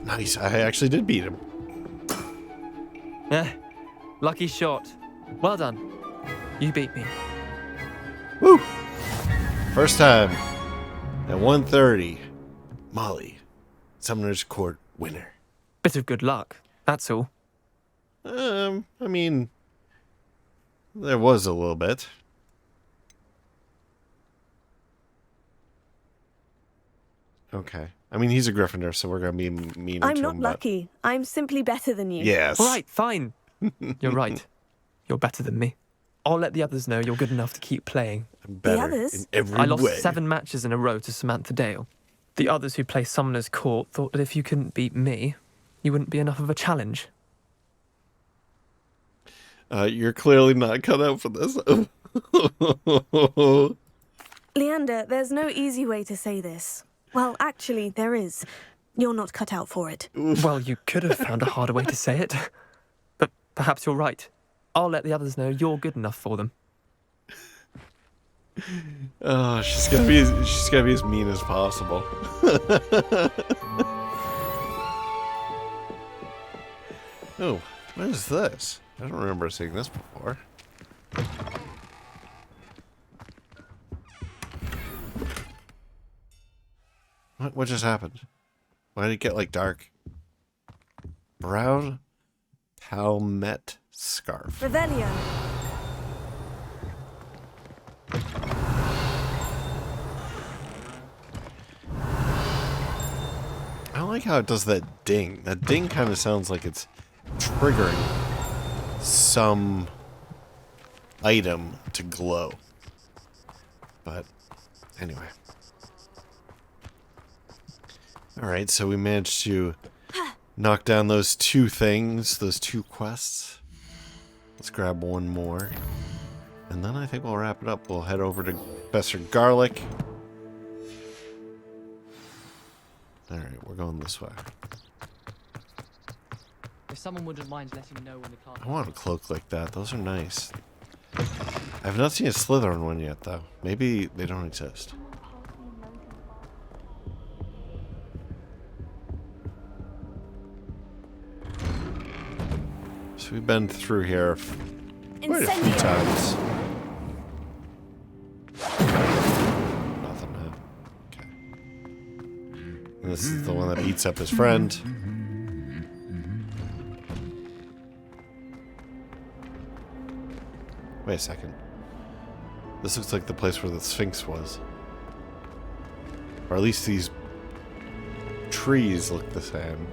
Nice. I actually did beat him. Lucky shot. Well done. You beat me. Woo! First time at 1:30. Molly, Summoner's Court winner. Bit of good luck. That's all. I mean, there was a little bit. Okay. I mean, he's a Gryffindor, so we're gonna be mean to him. I'm not lucky. I'm simply better than you. Yes. All right, fine. You're right. You're better than me. I'll let the others know you're good enough to keep playing. I'm better The others? in every I lost way. 7 matches in a row to Samantha Dale. The others who play Summoner's Court thought that if you couldn't beat me, you wouldn't be enough of a challenge. You're clearly not cut out for this. Leander, there's no easy way to say this. Well, actually, there is. You're not cut out for it. Well, you could have found a harder way to say it. But perhaps you're right. I'll let the others know you're good enough for them. Oh, she's gonna be as mean as possible. Oh, what is this? I don't remember seeing this before. What just happened? Why did it get like dark? Brown palmet scarf. Revelio. I like how it does that ding. That ding kind of sounds like it's triggering some item to glow. But anyway. Alright, so we managed to knock down those 2 things, those 2 quests. Let's grab one more. And then I think we'll wrap it up. We'll head over to Professor Garlic. Alright, we're going this way. If someone wouldn't mind letting me know when the class... I want a cloak like that. Those are nice. I've not seen a Slytherin one yet, though. Maybe they don't exist. So we've been through here quite a few times. Nothing, huh? Okay. And this is the one that beats up his friend. Wait a second. This looks like the place where the Sphinx was. Or at least these trees look the same.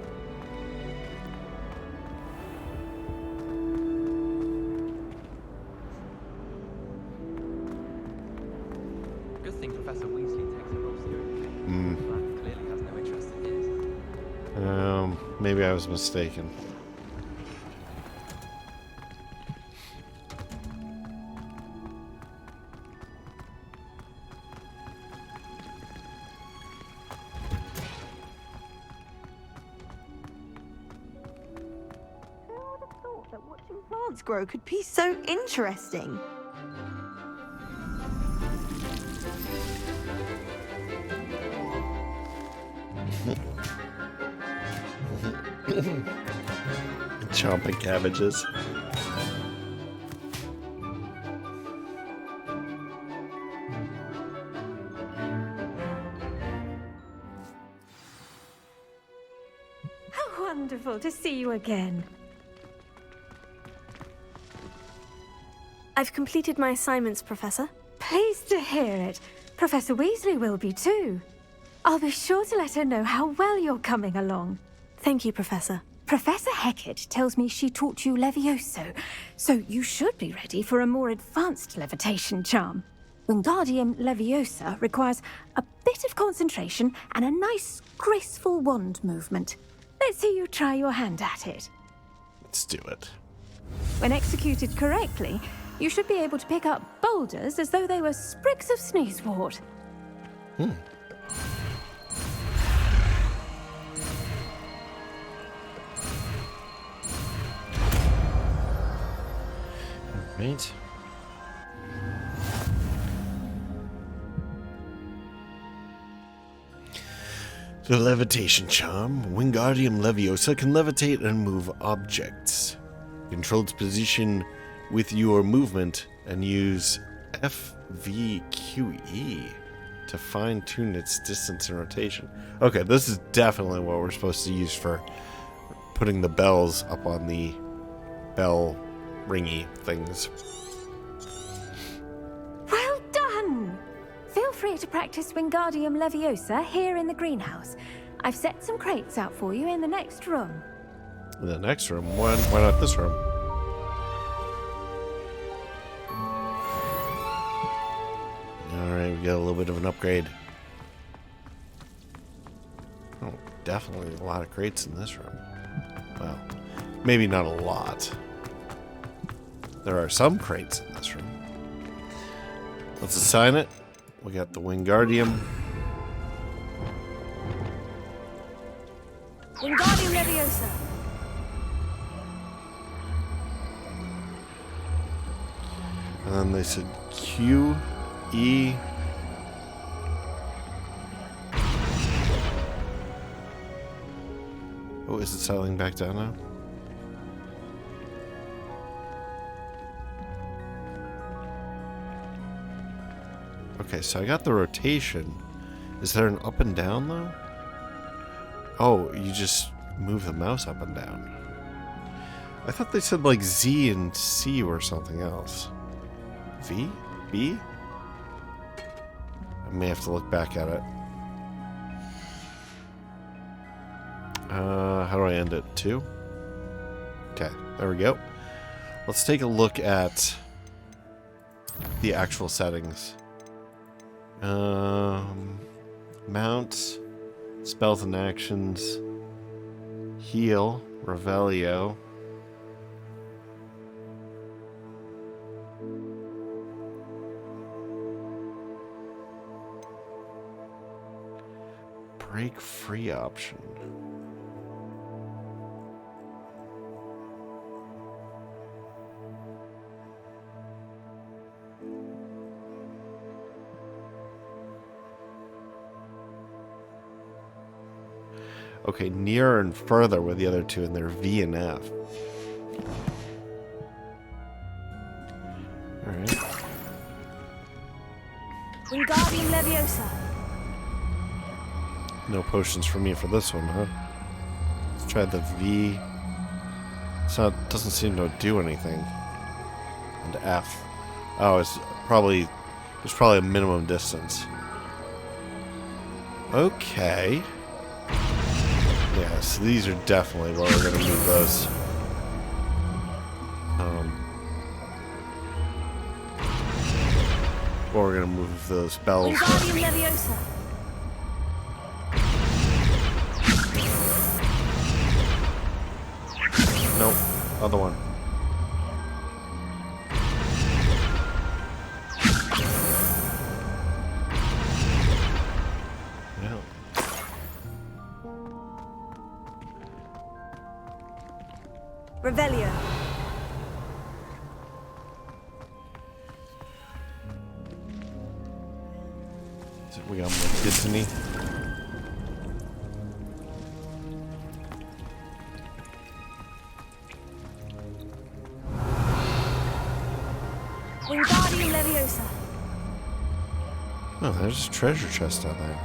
Good thing Professor Weasley takes it real seriously. Clearly has no interest in his. Maybe I was mistaken. That watching plants grow could be so interesting. Chomping cabbages. How wonderful to see you again. I've completed my assignments, Professor. Pleased to hear it. Professor Weasley will be too. I'll be sure to let her know how well you're coming along. Thank you, Professor. Professor Hecat tells me she taught you Levioso, so you should be ready for a more advanced levitation charm. Wingardium Leviosa requires a bit of concentration and a nice, graceful wand movement. Let's see you try your hand at it. Let's do it. When executed correctly, you should be able to pick up boulders as though they were sprigs of sneezewort. Right. The levitation charm, Wingardium Leviosa, can levitate and move objects. Control its position with your movement and use FVQE to fine-tune its distance and rotation. Okay, this is definitely what we're supposed to use for putting the bells up on the bell ringy things. Well done! Feel free to practice Wingardium Leviosa here in the greenhouse. I've set some crates out for you in the next room. The next room? Why not this room? Alright, we got a little bit of an upgrade. Oh, definitely a lot of crates in this room. Well, maybe not a lot. There are some crates in this room. Let's assign it. We got the Wingardium. Wingardium Leviosa. And then they said Q, E. Oh, is it settling back down now? Okay, so I got the rotation. Is there an up and down, though? Oh, you just move the mouse up and down. I thought they said, like, Z and C or something else. V? B? I may have to look back at it. How do I end it? 2? Okay, there we go. Let's take a look at the actual settings. Mount, spells and actions, heal, Revelio. Break free option. Okay, nearer and further with the other two, and they're V and F. Alright. Wingardium Leviosa. No potions for me for this one, huh? Let's try the V. Doesn't seem to do anything. And F. Oh, there's probably a minimum distance. Okay. Yes, these are definitely where we're gonna move those. Or we're gonna move those bells. Wingardium Leviosa. Nope, other one. Revelio. So we got more Disney. Wingardium Leviosa. Oh, there's a treasure chest down there.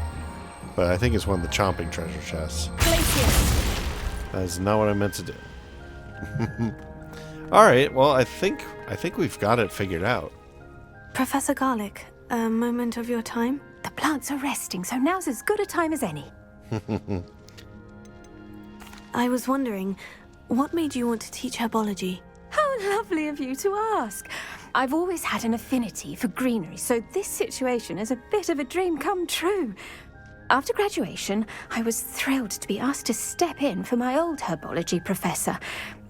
But I think it's one of the chomping treasure chests. Glacius. That is not what I meant to do. Alright, well, I think I think we've got it figured out. Professor Garlick, a moment of your time? The plants are resting, so now's as good a time as any. I was wondering, what made you want to teach herbology? How lovely of you to ask. I've always had an affinity for greenery, so this situation is a bit of a dream come true. After graduation, I was thrilled to be asked to step in for my old herbology professor.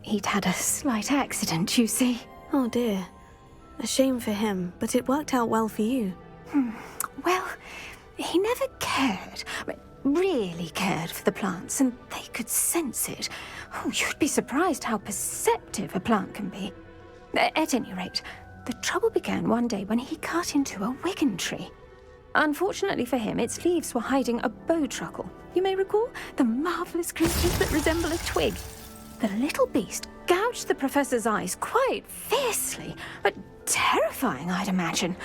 He'd had a slight accident, you see. Oh dear. A shame for him, but it worked out well for you. Well, he never cared, really cared for the plants, and they could sense it. Oh, you'd be surprised how perceptive a plant can be. At any rate, the trouble began one day when he cut into a wigan tree. Unfortunately for him, its leaves were hiding a bowtruckle. You may recall the marvelous creatures that resemble a twig. The little beast gouged the professor's eyes quite fiercely, but terrifying, I'd imagine.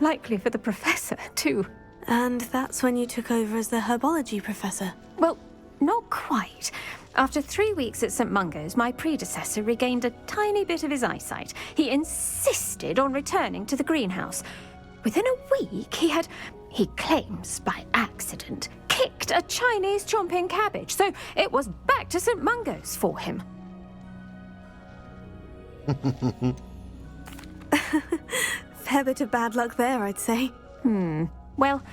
Likely for the professor, too. And that's when you took over as the herbology professor? Well, not quite. After 3 weeks at St. Mungo's, my predecessor regained a tiny bit of his eyesight. He insisted on returning to the greenhouse. Within a week, he claims by accident, kicked a Chinese chomping cabbage, so it was back to St. Mungo's for him. Fair bit of bad luck there, I'd say. Well,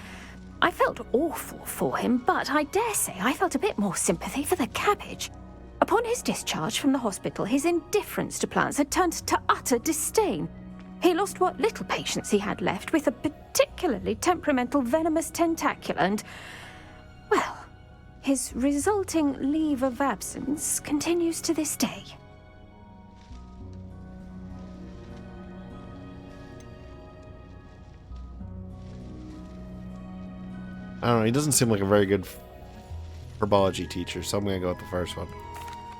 I felt awful for him, but I dare say I felt a bit more sympathy for the cabbage. Upon his discharge from the hospital, his indifference to plants had turned to utter disdain. He lost what little patience he had left with a particularly temperamental venomous tentacula and, well, his resulting leave of absence continues to this day. I don't know, he doesn't seem like a very good herbology teacher, so I'm going to go with the first one.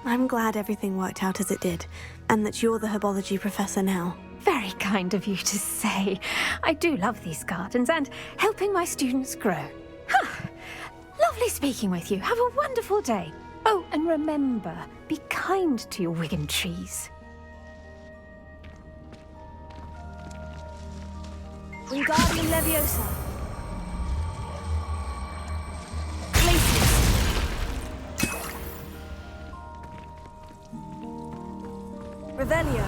I'm glad everything worked out as it did, and that you're the herbology professor now. Very kind of you to say. I do love these gardens and helping my students grow. Lovely speaking with you. Have a wonderful day. Oh, and remember, be kind to your wigan trees. Wingardium Leviosa. Revelio.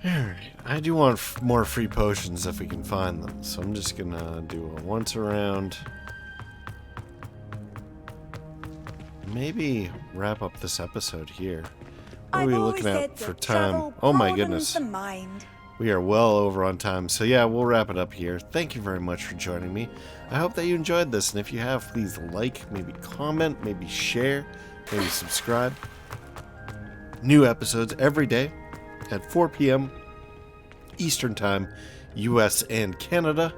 Alright, I do want more free potions if we can find them, so I'm just gonna do a once around. Maybe wrap up this episode here. What are we looking at for time? Oh my goodness. We are well over on time, so yeah, we'll wrap it up here. Thank you very much for joining me. I hope that you enjoyed this, and if you have, please like, maybe comment, maybe share, maybe subscribe. New episodes every day at 4 p.m. Eastern Time, US and Canada.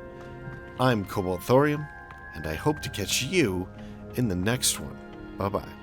I'm Cobalt Thorium, and I hope to catch you in the next one. Bye-bye.